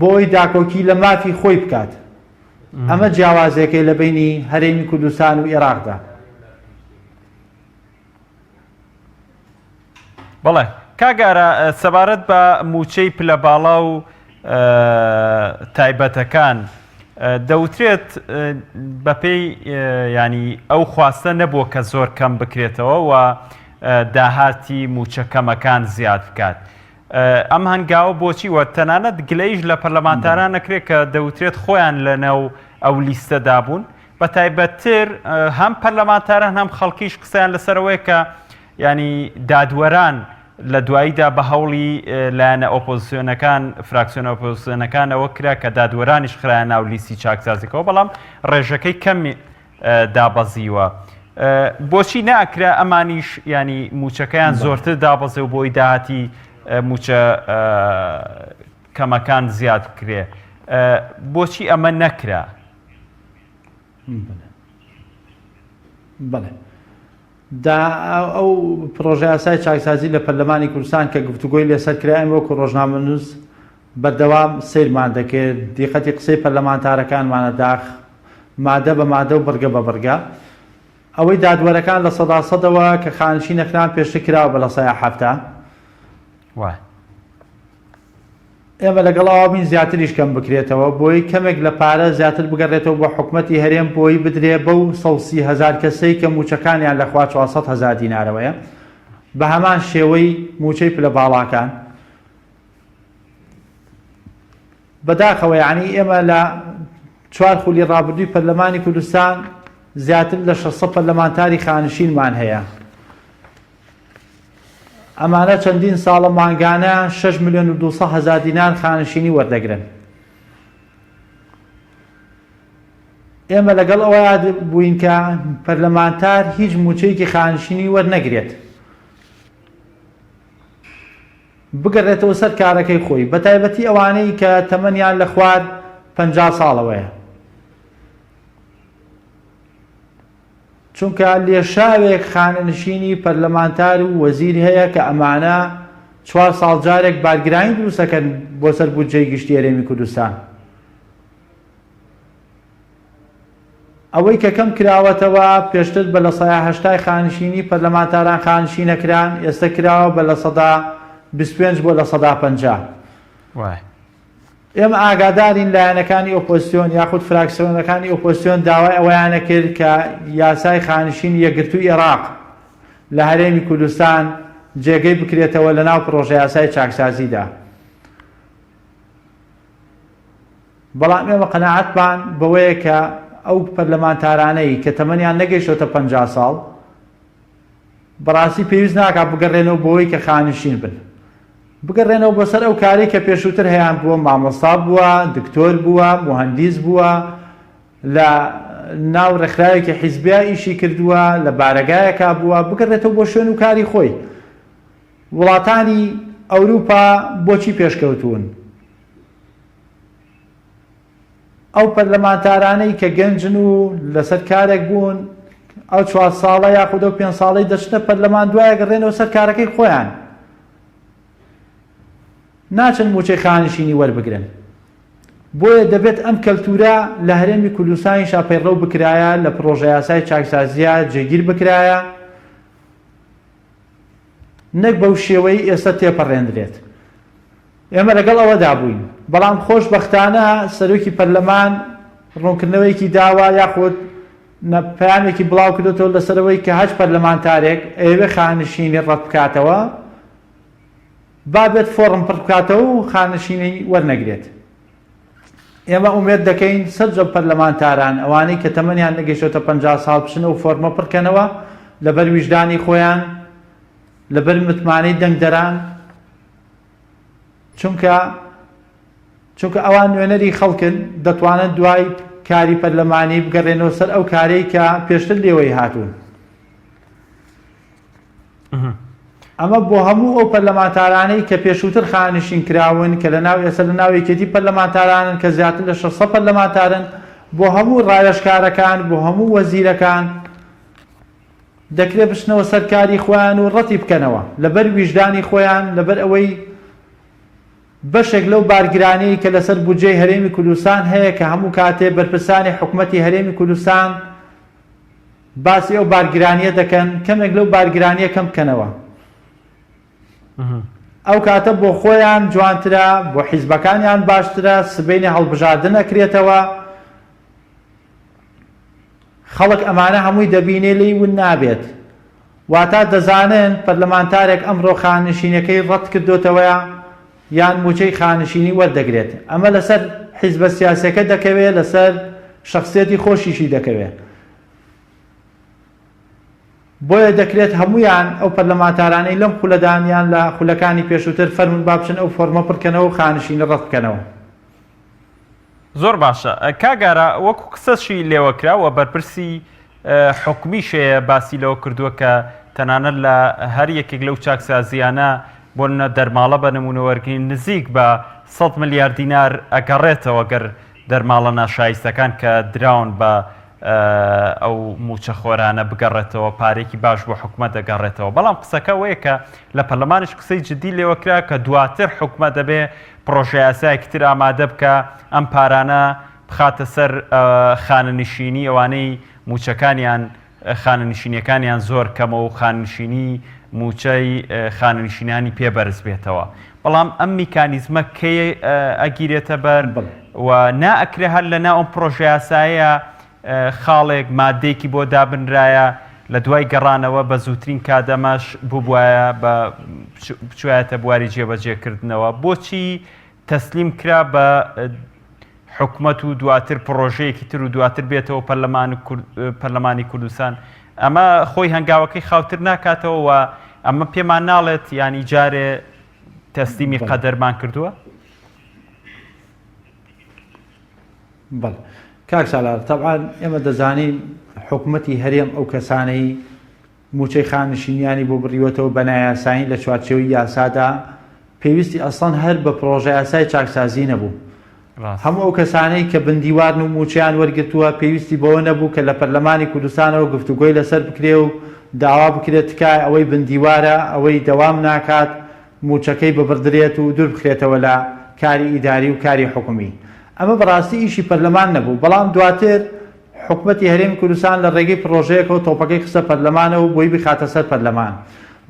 بۆی داکۆکی لە مافی خۆی بکات. ئەمە جیاوازێکەی لە بینی هەرێمی کوردستان و عێراقدا. بەڵێ کاگارە سەبارەت بە موچەی پلە باڵا و تایبەتەکان دەوترێت بەپێی ینی ئەو خواستە نەبووە کە زۆر کەم بکرێتەوە و داهاتی موچەکەمەکان زیاد بکات. ئەم هەنگاوە بۆچی وە تەنانەت گلەیش لە پەرلەمانتاران نەکرێت کە دەوترێت خۆیان لەنەو ئەو لیستەدا بوون، بە تایبەتتر هەم پەرلەمانتاران هەم خەڵکیش قسەیان لەسەرەوەی کە ینی دادوەران لە دواییدا بە هەوڵی لایەنە ئۆپۆزیسیۆنەکان فراکسیۆنە ئۆپۆزیسیۆنەکان ئەوە کرا کە دادوەرانیش خرایە ناو لیستی چاکسازیەکەوە، بەڵام ڕێژەکەی کەمی دابەزیوە. بۆچی ناکرا ئەمانیش ینی موچەکەیان زۆرتر دابەزێ و بۆی داهاتی موچە کەمەکان زیاد بکرێ بۆچی ئەمە نەکرا؟ بەڵێ دا ئەو پرۆژه یاسای چاکسازی لە پەرلەمانی کوردستان کە گفتوگۆی لێسەر کرایان وەکو ڕۆژنامەنووس بەردەوام سیرمان دەکرد دیقەتی قسەی پەرلەمانتارەکانمانە داخ مادە بە مادە و بەرگە بە بەرگە ئەوەی دادوەرەکان لە سەدا سەدەوە کە خانشینەکان پێشتر کراوە بە لە سەیە هەفتە ئێمە لەگەڵەوە بین زیاتریش کەم بکرێتەوە بۆی کەمێک لە پارە زیاتر بگەڕێتەوە بۆ حکومەتی هەرێم بۆی بدرێ بەو 130,000 کەسەی کە موچەکانیان لەخوا 400,000 دینارەوەیە بە هەمان شێوەی موچەی پلە باڵاکان بەداخەوە یعنی ئێمە لە 4 خولی ڕابردووی پەرلەمانی کوردستان زیاتر لە 600 پەرلەمانتاری خانشینمان هەیە ئەمانە چەندین ساڵە مانگانە 6,200,000 دینار خانشینی وەردەگرن ئێمە لەگەڵ ئەوەیە بووین کە پەرلەمانتار هیچ موچەیەکی خانشینی وەرنەگرێت بگەڕێتەوە سەر کارەکەی خۆی بە تایبەتی ئەوانەی کە تەمەنیان لە خوار 50 ساڵەوەیە چونکە لێشاوێک خانەنشینی پەرلەمانتار و وەزیر هەیە کە ئەمانە 4 ساڵ جارێک بارگرانی دروستەکەن بۆ سەر بودجەی گشتی هەرێمی کوردستان ئەوەی کە کەم کراوەتەوە پێشتر بە لە 180 خانشینی پەرلەمانتاران خانشینەکران ئێستا کراوە بە لە 125 بۆ لە 150 ئێمە ئاگادارین لایەنەکانی ئۆپۆزیسیۆن یاخود فراکسیۆنەکانی ئۆپۆزیسیۆن داوای ئەوەیانە کرد کە یاسای خانشین یەکگرتووی عێراق لە هەرێمی کوردستان جێگەی بکرێتەوە لە ناو پرۆژە یاسای چاکسازیدا بەڵام ئێمە قەناعەتمان بەوەیە کە ئەو پەرلەمانتارانەی کە تەمەنیان نەگەیشتۆتە 50 ساڵ بەڕاستی پێویست ناکات بگەڕێنەوە بۆەوەی کە خانشین بن بگەڕێنەوە بەسەر ئەو کاری کە پێشووتر هەیان بووە مامۆستا بووە دکتۆر بووە مهندیس بووە لە ناو ڕێکخراوێکی حیزبیا ئیشی کردووە لە بارەگایەکە بووە بگەڕێتەوە بۆ شوێن و کاری خۆی وڵاتانی ئەوروپا بۆچی پێشکەوتوون ئەو پەرلەمانتارانەی کە گەنجن و لەسەر کارێک بوون ئەو 4 ساڵە یاخود ئەو 5 ساڵەی دەچنە پەرلەمان دوایە گەڕێنەوە سەر کارەکەی خۆیان ناچن موچەی خانشینی وەربگرن بۆیە دەبێت ئەم کەلتورە لە هەرێمی کوردستانی شاپەیڕەو بکرایە لە پرۆژە یاسای چاکسازیە جێگیر بکرایە نەک بەو شێوەی ئێستا تێپەڕێندرێت ئێمە لەگەڵ ئەوەدا بووین بەڵام خۆشبەختانە سەرۆکی پەرلەمان ڕوونکردنەوەیکی داوە یاخود پەیامێکی بڵاو کردوتەوە لەسەرەوەی کە هەچ پەرلەمانتارێک ئەوێ خانشینی ڕەت بکاتەوە بابێت فۆڕم پڕ بکاتەوە و خانشینی وەرنەگرێت ئێمە ئومێد دەکەین سەرجە پەرلەمانتاران ئەوانەی کە تەمەنیان نەگەیشتۆتە 50 ساڵ بچنە و فۆرمە پڕکەنەوە لەبەر ویژدانی خۆیان لەبەر متمانەی دەنگدەران چونکە ئەوان نوێنەری خەڵکن دەتوانن دوای کاری پەرلەمانی بگەڕێنەوە سەر ئەو کارەی کە پێشتر لێوەی هاتوون ئەمە بۆ هەموو ئەو پەرلەمانتارانەی کە پێشووتر خانشین کراون کە لە ناو ئێستا لە ناو یەکێتی پەرلەمانتارانن کە زیاتر لە 600 پەرلەمانتارن بۆ هەموو ڕایشکارەکان بۆ هەموو وەزیرەکان دەکرێت بچنەوە سەر کاری خۆیان و ڕەتی بکەنەوە لەبەر ویژدانی خۆیان لەبەر ئەوەی بەشێک لەو بارگرانەی کە لەسەر بودجەی هەرێمی کوردستان هەیە کە هەموو کاتێ بەرپرسانی حکوومەتی هەرێمی کوردستان باسی ئەو بارگرانیە دەکەن کەمێک لەو بارگرانیە کەم بکەنەوە ئەو کاتە بۆ خۆیان جوانترە بۆ حیزبەکانیان باشترە سبەینی هەڵبژاردن ئەکرێتەوە خەڵک ئەمانە هەمووی دەبینێ لێی ون نابێت واتە دەزانن پەرلەمانتارێک ئەمڕۆ خانشینەکەی ڕەت کردوتەوەیە یان موچەی خانشینی وەردەگرێت ئەمە لەسەر حیزبە سیاسیەکە دەکەوێت لەسەر شخصیەتی خۆشیشی دەکەوێت بۆیە دەکرێت هەمویان ئەو پەرلەمانتارانەی لەم خولەدانیان لە خولەکانی پێشووتر فەرمون با بچن ئەو فۆرمە پڕکەنەوە و خانشینە ڕەت بکەنەوە زۆر باشە کاگارە وەکو قسەشی لێوەکراوە بەرپرسی حکومیشەیە باسی لەوە کردووە کە تەنانەت لە هەر یەکێک لەو چاکسازیانە بۆ دەرماڵە بە نمونەوەرگین نزیک بە 100 ملیار دینار ئەگەڕێتەوە گەر دەرماڵە ناشایستەکان کە دراون بە ئەو موچە خۆرانە بگەڕێتەوە پارێکی باش بۆ حکومەت دەگەڕێتەوە. بەڵام قسەکە وەیە کە لە پەرلەمانش قسەی جددی لێوەکرا کە دواتر حکومەت دەبێ پرۆژە یاسایەکی تر ئامادە بکە ئەم پارانە بخاتە سەر خانەنشینی ئەوانەی موچەکانیان خانەنشینیەکانیان زۆر کەمە و خاننشینی موچەی خاننشینانی پێبەرز بێتەوە. بەڵام ئەم میکانیزمە کێ ئەگیرێتە بەر و نائەکرێ هەر لەناو ئەم پرۆژە یاسایە خاڵێک مادەیەکی بۆ دابنرایە لە دوای گەڕانەوە بە زووترین کادەمەش بووایە بچوایەتە بواری جێبەجێکردنەوە. بۆچی تەسلیم کرا بە حکومەت و دواتر پرۆژەیەکی تر و دواتر بێتەوە پەرلەمانی کوردستان؟ ئەمە خۆی هەنگاوەکەی خاوتر ناکاتەوە و ئەمە پێمان ناڵێت ینی جارێ تەسلیمی قەدەرمان کردووە؟ بەڵێ کاک سالار، طبعاً ئێمە دەزانین حکومەتی هەرێم ئەو کەسانەی موچەی خاننشینیانی بۆ بڕیوەتەوە بە نایاسایی لە چوارچێوەی یاسادا پێویستی ئەسڵەن هەر بە پرۆژە یاسای چاکسازی نەبوو. هەموو ئەو کەسانەی کە بندیوارن و موچیان وەرگرتووە پێویستی بەوە نەبوو کە لە پەرلەمانی کوردستانەوە گفتوگۆی لەسەر بکرێ و داوا بکرێت تکای ئەوەی بندیوارە ئەوەی دەوام ناکات موچەکەی ببردرێت و دوور بخرێتەوە لە کاری ئیداری و کاری حکومی. ئەمە بەڕاستی ئیشی پەرلەمان نەبوو. بەڵام دواتر حکومەتی هەرێمی کوردستان لە ڕێگەی پرۆژەیەکەوە تۆپەکەی خستە پەرلەمانەوە بۆی بخاتە سەر پەرلەمان.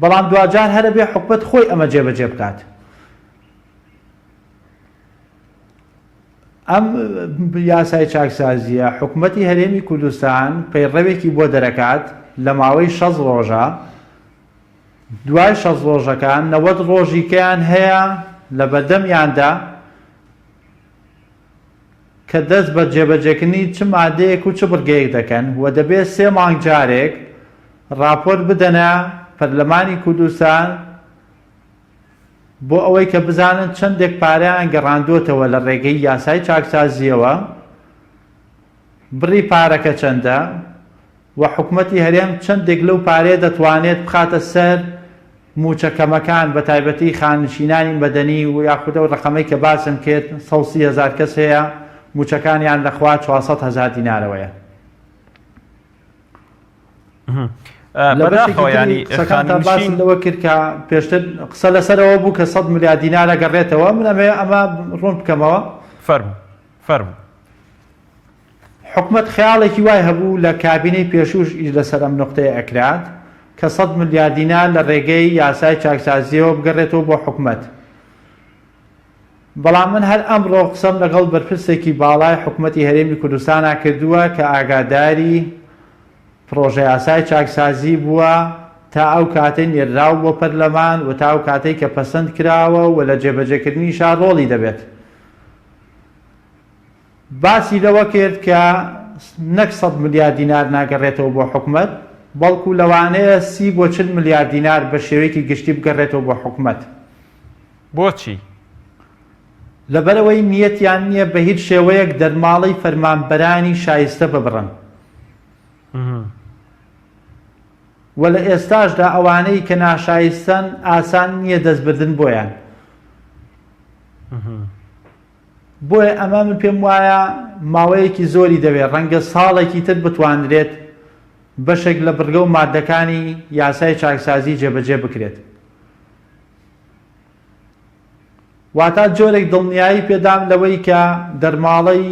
بەڵام دوجار هەرە بێ حکومەت خۆی ئەمە جێبەجێ بکات. ئەم یاسای چاکسازیە حکومەتی هەرێمی کوردستان پەیڕەوێکی بۆ دەرەکات لە ماوەی 60 ڕۆژە. دوای 60 ڕۆژەکان 90 ڕۆژیکەیان هەیە لە بەردەمیاندا کە دەست بە جێبەجێکردنی چ مادەیەک و چ بڕگەیەک دەکەن و دەبێت 3 مانگ جارێک راپۆرت بدەنە پەرلەمانی کوردستان بۆ ئەوەی کە بزانن چەندێک پارەیان گەڕاندوتەوە لە ڕێگەی یاسای چاکسازیەوە، بڕی پارەکە چەندە و حکومەتی هەرێم چەندێک لەو پارەیە دەتوانێت بخاتە سەر موچەکەمەکان بە تایبەتی خاننشینانی مەدەنی و یاخودە و ڕقەمەی کە باسم کرد 130,000 کەس هەیە موچەکانیان لەخوا 400,000 دینارەوەیە. لەبەرشێکیتر باسم لەوە کرد کە پێشتر قسە لەسەرەوە بوو کە 100 ملیار دینارە گەڕێتەوە. من ئەمە ڕوون بکەمەوە. فەرموو. حکومەت خەیاڵێکی وای هەبوو لە کابینەی پێشوش لەسەر ئەم نقطەیە ئەکرات کە 100 ملیار دینار لە ڕێگەی یاسای چاکسازیەوە بگەڕێتەوە بۆ حکومەت. بەڵام من هەر ئەمڕۆ قسەم لەگەڵ بەرپرسێکی باڵای حکومەتی هەرێمی کوردستانە کردووە کە ئاگاداری پرۆژە یاسای چاکسازی بووە تا ئەو کاتەی نێرااو بۆ پەرلەمان و تا ئەو کاتەی کە پەسەند کراوە و لە جێبەجێکردنیشا ڕۆڵی دەبێت. باسی لەوە کرد کە نەک 100 ملیار دینار ناگەڕێتەوە بۆ حکومەت، بەڵکو لەوانەیە 30 بۆ 40 ملیار دینار بە شێوەیەکی گشتی بگەڕێتەوە بۆ حکومەت. بۆچی؟ لەبەرەوەی نیەتیان نییە بە هیچ شێوەیەک دەرماڵەی فەرمانبەرانی شایستە ببڕن. و لە ئێستاشدا ئەوانەی کە ناشایستن ئاسان نییە دەستبردن بۆیان. بۆیە ئەمە من پێم وایە ماوەیەکی زۆری دەوێت ڕەنگە ساڵێکی تر بتوانرێت بەشێک لە بڕگە و مادەکانی یاسای چاکسازی جێبەجێ بکرێت. واتە جۆرێک دڵنیایی پێدام لەوەی کە دەرماڵەی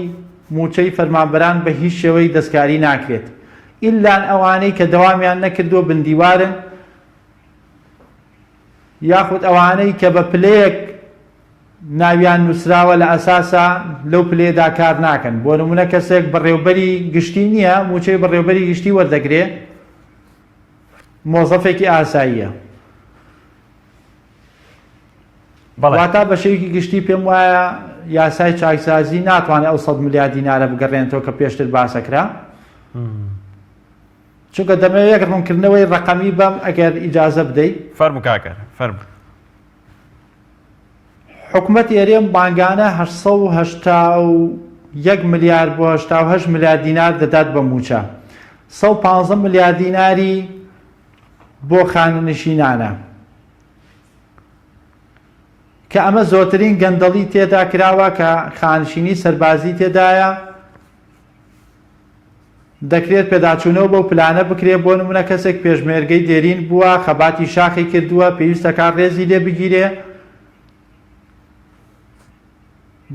موچەی فەرمانبەران بە هیچ شێوەی دەستکاری ناکرێت ئیلان ئەوانەی کە دەوامیان نەکردووە بندیوارن یاخود ئەوانەی کە بە پلەیەک ناویان نووسراوە لە ئەساسا لەو پلێدا کار ناکەن. بۆ نمونە کەسێک بەڕێوەبەری گشتی نییە موچەی بەڕێوەبەری گشتی وەردەگرێ مۆزەفێکی ئاساییە. واتە بە شێوەیەکی گشتی پێم وایە یاسای چاکسازی ناتوانێت ئەو 100 ملیار دینارە بگەڕێنێتەوە کە پێشتر باسەکرا. چونکە دەمەوێت یەک ڕوونکردنەوەی ڕقەمی بەم ئەگەر ئیجازە بدەیت. فەرموو کاکە فەرموو. حکومەتی هەرێم بانگانە 881 ملیار بۆ 88 ملیار دینار دەدات بە موچە. 115 ملیار دیناری بۆ خانەنشینانە. کە ئەمە زۆرترین گەندەڵی تێدا کراوە کە خانشینی سەربازی تێدایە دەکرێت پێداچوونەوە بەو پلانە بکرێت بۆ نمونە کەسێک پێشمێرگەی دێرین بووە خەباتی شاخی کردووە پێویستە کار ڕێزی لێ بگیرێ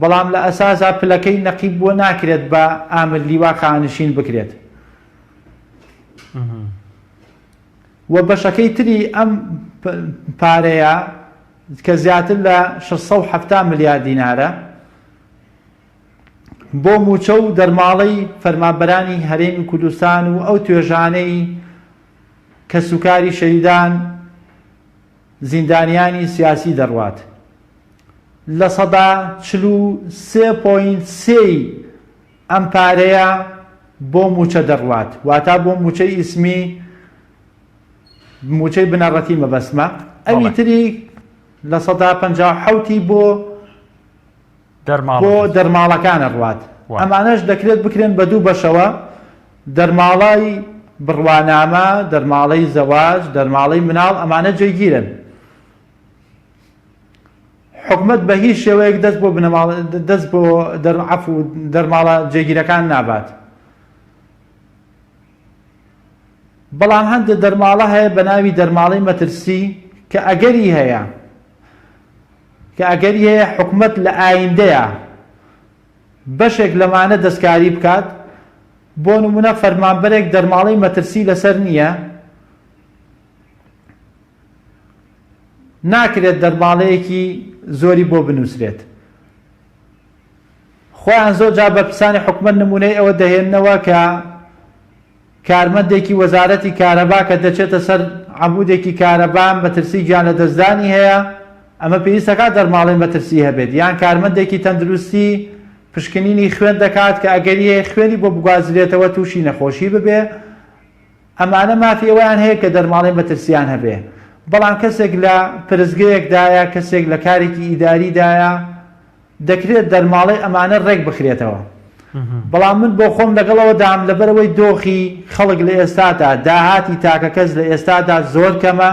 بەڵام لە ئەساسا پلەکەی نەقیب بۆ ناکرێت بە ئامر لیوا خانشین بکرێت و بەشەکەی تری ئەم پارەیە کە زیاتر لە 670 ملیارد دینارە بۆ موچە و دەرماڵەی فەرمانبەرانی هەرێمی کوردستان و ئەو توێژانەی کە سوکاری شەهیدان زیندانیانی سیاسی دەڕوات لە سەدا 43.3 ئەم پارەیە بۆ موچە دەڕوات واتە بۆ موچەی ئیسمی موچەی بنەڕەتی مەبەسمە ئەوی تری لە سەدا 57 بۆ دەرماڵەکانە ڕوات ئەمانەش دەکرێت بکرێن بە دوو بەشەوە دەرماڵای بڕوانامە دەرماڵەی زەواج دەرماڵەی مناڵ ئەمانە جێگیرن حکومەت بە هیچ شێوەیەک دەست بۆ دەرماڵە جێگیرەکان نابات بەڵام هەندێک دەرماڵە هەیە بە ناوی دەرماڵەی مەترسی کە ئەگەری هەیە حکومەت لە ئایندەیە بەشێک لەمانە دەستکاری بکات بۆ نمونە فەرمانبەرێک دەرماڵەی مەترسی لەسەر نییە ناکرێت دەرماڵەیەکی زۆری بۆ بنووسرێت خۆیان زۆر جا بەرپرسانی حکومەت نمونەی ئەوە دەهێننەوە کە کارمەندێکی وەزارەتی کارەبا کە دەچێتە سەر عەمودێکی کارەبا مەترسی گیان لە دەستدانی هەیە ئەمە پێویستەکە دەرماڵەی مەترسی هەبێت یان کارمەندێکی تەندروستی پشکنینی خوێن دەکات کە ئەگەریە خوێنی بۆ بگوازرێتەوە تووشی نەخۆشی ببێ ئەمانە مافی ئەویان هەیە کە دەرماڵەی مەترسیان هەبێ بەڵام کەسێک لە پرزگەیەکدایە کەسێک لە کارێکی ئیداریدایە دەکرێت دەرماڵەی ئەمانە ڕێک بخرێتەوە بەڵام من بۆ خۆم لەگەڵەوە دام لەبەرەوەی دۆخی خەڵک لە ئێستادا داهاتی تاکە کەس لە ئێستادا زۆر کەمە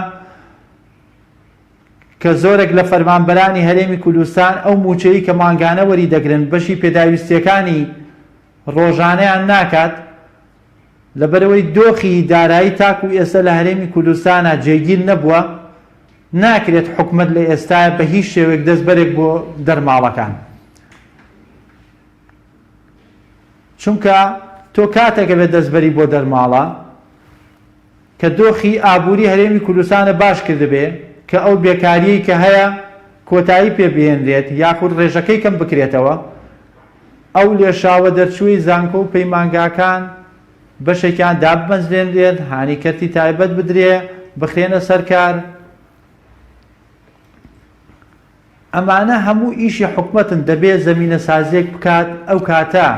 کە زۆرێک لە فەرمانبەرانی هەرێمی کوردستان ئەو موچەی کە مانگانە وەری دەگرن بەشی پێداویستیەکانی ڕۆژانەیان ناکات لەبەرەوەی دۆخی دارایی تاکو ئێستا لە هەرێمی کوردستانە جێگیر نەبووە ناکرێت حکومەت لە ئێستاە بە هیچ شێوێک دەستبەرێک بۆ دەرماڵەکان چونکە تۆ کاتێکە بێت دەستبەری بۆ دەرماڵە کە دۆخی ئابووری هەرێمی کوردستانە باش کردبێ کە ئەو بێکاریی کە هەیە کۆتایی پێبێنرێت یاخود ڕێژەکەی کەم بکرێتەوە ئەو لێشاوە دەرچووی زانکۆ و پەیمانگاکان بەشێکیان دابمەزرێنرێت هانیکەتی تایبەت بدرێ بخرێنە سەرکار ئەمانە هەموو ئیشی حکومەتن دەبێت زەمینە سازیێک بکات ئەو کاتە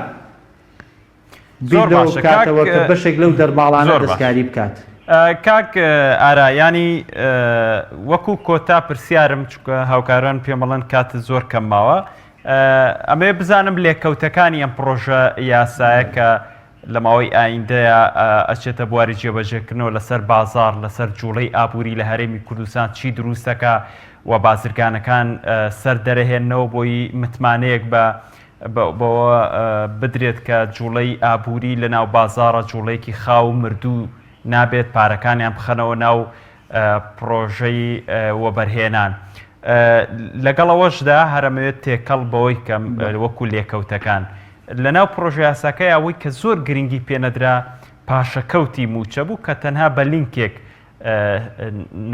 بیرەوە بکاتەوە کە بەشێک لەو دەرماڵانە دەستکاری بکات کاک ئارا ینی وەکو کۆتا پرسیارم چکە هاوکاران پێمەڵەن کاتە زۆر کەم ماوە ئەمێ بزانم لێکەوتەکانی ئەم پرۆژە یاسایە کە لە ماوەی ئایندەیە ئەچێتە بواری جێبەجێکردنەوە لەسەر بازار لەسەر جوڵەی ئابووری لە هەرێمی کوردستان چی دروستەکە و بازرگانەکان سەر دەرەهێننەوە بۆی متمانەیەک بەوە بدرێت کە جوڵەی ئابووری لە ناو بازارە جوڵەیەکی خاو مردوو نابێت پارەکانیان بخەنەوە ناو پرۆژەی وەبەرهێنان لەگەڵەوەشدا هەرەمەوێت تێکەڵ بەوەی کە وەکو لێکەوتەکان لە ناو پرۆژە یاساکەی ئەوەی کە زۆر گرنگی پێنەدرا پاشەکەوتی موچە بوو کە تەنها بە لینکێک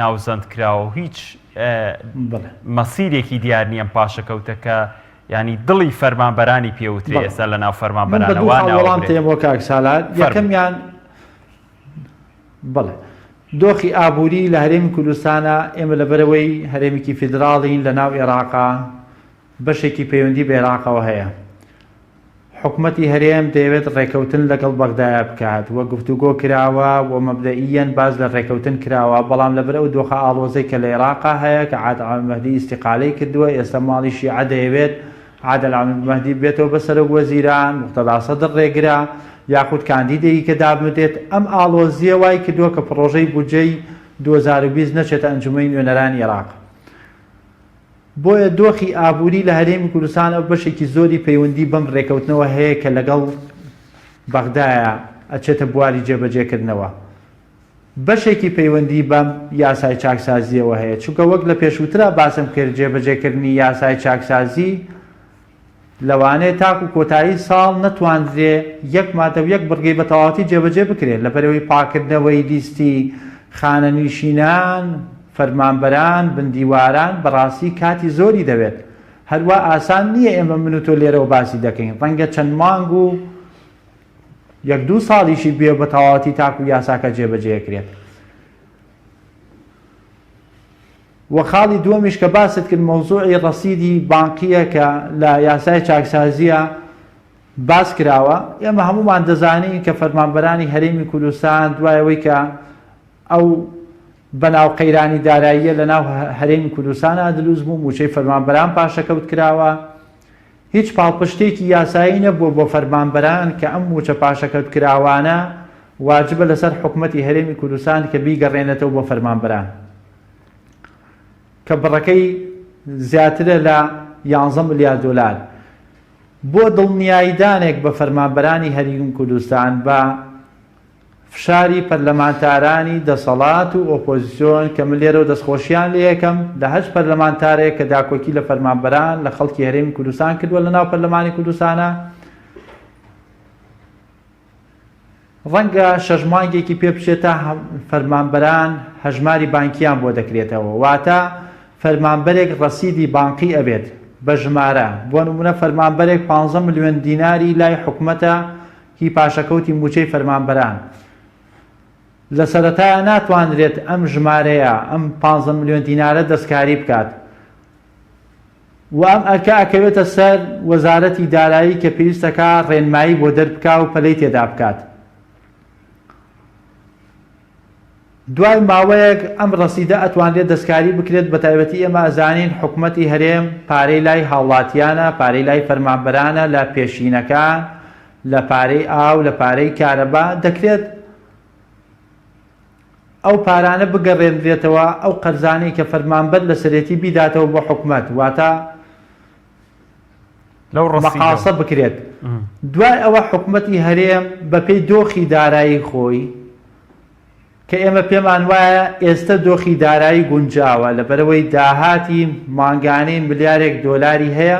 ناوزەند کراوە و هیچ مەسیرێکی دیار نیە ئەم پاشەکەوتەکە ینی دڵی فەرمانبەرانی پێوتری ئێستا لە ناو فەرمانبەرانەوە تێمۆ کاک سالار یەکەمیان بەڵێ دۆخی ئابووری لە هەرێمی کوردستانە ئێمە لەبەرەوەی هەرێمێکی فیدراڵین لە ناو عێراقا بەشێکی پەیوەندی بە عێراقەوە هەیە حکومەتی هەرێم دەیەوێت ڕێکەوتن لەگەڵ بەغدایە بکات وە گفتوگۆ کراوە و مەبدەئیەن باز لە ڕێکەوتن کراوە بەڵام لەبەرەوە دۆخە ئاڵۆزەی کە لە عێراقا هەیە کە عادل عەبدولمەهدی ئیستیقالەی کردووە ئێستا ماڵی شیعە دەیەوێت عادل عەبدولمەهدی بێتەوە بەسەرە وەزیران موقتەدا سەدر ڕێگرا یاخود کاندیدەیەکی کە دابدرێت ئەم ئاڵۆزیە وای کردووە کە پرۆژەی بودجەی 2020 نەچێتە ئەنجومەی نوێنەرانی عێراق بۆیە دۆخی ئابووری لە هەرێمی کوردستان ئەو بەشێکی زۆری پەیوەندی بەم ڕێکەوتنەوە هەیە کە لەگەڵ بەغدایە ئەچێتە بواری جێبەجێکردنەوە. بەشێکی پەیوەندی بەم یاسای چاکسازیەوە هەیە، چونکە وەک لە پێشووترا باسم کرد جێبەجێکردنی یاسای چاکسازی لەوانەیە تاکو کۆتایی ساڵ نەتواندرێ یەک مادە و یەک بڕگەی بە تەواوەتی جێبەجێ بکرێت لەبەرەوەی پاکردنەوەی لیستی خانەنشینان، فەرمانبەران، بندیواران بەڕاستی کاتی زۆری دەوێت. هەروە ئاسان نییە ئێمە من و تۆ لێرەوە باسی دەکەین، ڕەنگە چەند مانگ و یەک دوو ساڵیشی بێ بە تەواوەتی تاکو یاساکە جێبەجێکرێت. وە خاڵی دووەمیش کە باست کرد مەوزوعی ڕەسیدی بانقیە کە لە یاسای چاکسازیە باس کراوە. ئێمە هەمومان دەزانین کە فەرمانبەرانی هەرێمی کوردستان دوایەوەی کە ئەو بەناو قەیرانی داراییە لە ناو هەرێمی کوردستانە دروست بوو، موچەی فەرمانبەران پاشەکەوت کراوە. هیچ پاڵپشتێکی یاسایی نەبووە بۆ فەرمانبەران کە ئەم موچە پاشەکەوت کراوانە واجبە لەسەر حکوومەتی هەرێمی کوردستان کە بیگەڕێنێتەوە بۆ فەرمانبەران، کە بڕەکەی زیاترە لە 11 ملیار دۆلار. بۆ دڵنیاییدانێک بە فەرمانبەرانی هەرێمی کوردستان بە فشاری پەرلەمانتارانی دەسەڵات و ئۆپۆزیسیۆن کە من لێرە و دەستخۆشیان لێ یەکەم لە 8 پەرلەمانتارێک کە داکۆکی لە فەرمانبەران لە خەڵکی هەرێمی کوردستان کردووە لە ناو پەرلەمانی کوردستانە، ڕەنگە شەژمانگێکی پێ بچێتە فەرمانبەران هەژماری بانکیان بۆ دەکرێتەوە، واتە فەرمانبەرێک ڕەسیدی بانقی ئەبێت بە ژمارە. بۆ نمونە فەرمانبەرێک 15 ملیۆن دیناری لای حکوومەتە هی پاشەکەوتی موچەی فەرمانبەران. لە سەرەتایە ناتوانرێت ئەم ژمارەیە ئەم 15 ملیۆن دینارە دەستکاری بکات و ئەم ئەرکە ئەکەوێتە سەر وەزارەتی دارایی کە پێویستەکە ڕێنمایی بۆ دەربکا و پەلەی تێدا بکات. دوای ماوەیەک ئەم ڕەسیدە ئەتوانرێت دەستکاری بکرێت. بە تایبەتی ئێمە ئەزانین حکوومەتی هەرێم پارەی لای هاوڵاتیانە، پارەی لای فەرمانبەرانە، لە پێشینەکان، لە پارەی ئاو، لە پارەی کارەبا دەکرێت ئەو پارانە بگەڕێنرێتەوە ئەو قەرزانەی کە فەرمانبەر لە سەرەتی بیداتەوە بۆ حکوومەت، واتە مەقاسە بکرێت. دوای ئەوە حکوومەتی هەرێم بەپێی دۆخی دارایی خۆی کە ئێمە پێمان وایە ئێستا دۆخی دارایی گونجاوە لەبەرەوەی داهاتی مانگانەی ملیارێک دۆلاری هەیە،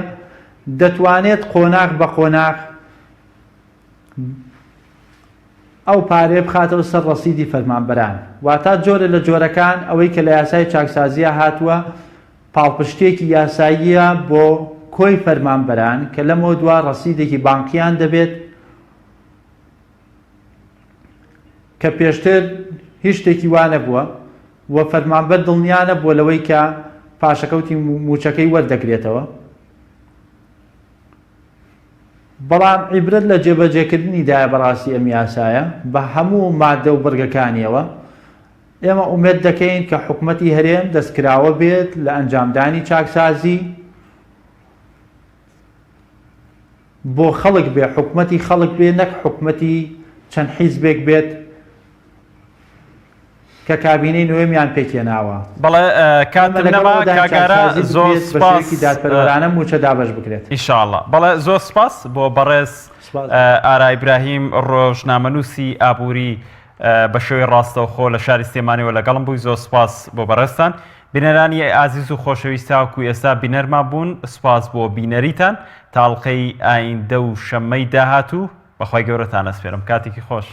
دەتوانێت قۆناغ بە قۆناغ ئەو پارێ بخاتەوە سەر ڕەسیدی فەرمانبەران. واتە جۆرە لە جۆرەکان ئەوەی کە لە یاسای چاکسازیە هاتووە پاڵپشتێکی یاساییە بۆ کۆی فەرمانبەران کە لەمەوە دوا ڕەسیدێکی بانقییان دەبێت کە پێشتر هیچ شتێکی وانە بووە و فەرمانبەر دڵنیانە بۆ لەوەی کە پاشەکەوتی موچەکەی وەردەگرێتەوە. بەڵام عیبرەت لە جێبەجێکردنیدایە بەڕاستی ئەم یاسایە بە هەموو مادە و بڕگەکانیەوە. ئێمە ئومێد دەکەین کە حکوومەتی هەرێم دەستکراوە بێت لە ئەنجامدانی چاکسازی بۆ خەڵک بێ، حکوومەتی خەڵک بێ، نەک حکوومەتی چەند حیزبێک بێت کە کابینەی نوێمیان پێکێناوە. بەڵێ کاتنەما کاگارە زۆر سپاس دادپەروەرانە موچە دابەش بکرێت ئینشاءالله. بەڵێ زۆر سپاس بۆ بەڕێز ئارا ئیبراهیم ڕۆژنامەنووسی ئابووری بە شێوەی ڕاستەوخۆ لە شاری سلێمانیەوە لەگەڵم بووی. زۆر سپاس بۆ بەڕێستان. بینەرانی ئازیز و خۆشەویستا وکو ئێستا بینەرمان بوون، سپاس بۆ بینەریتان. تاڵقەی ئایندە و شەممەی داهاتوو بەخوای گەورەتان ئەسپێرم. کاتێکی خۆش.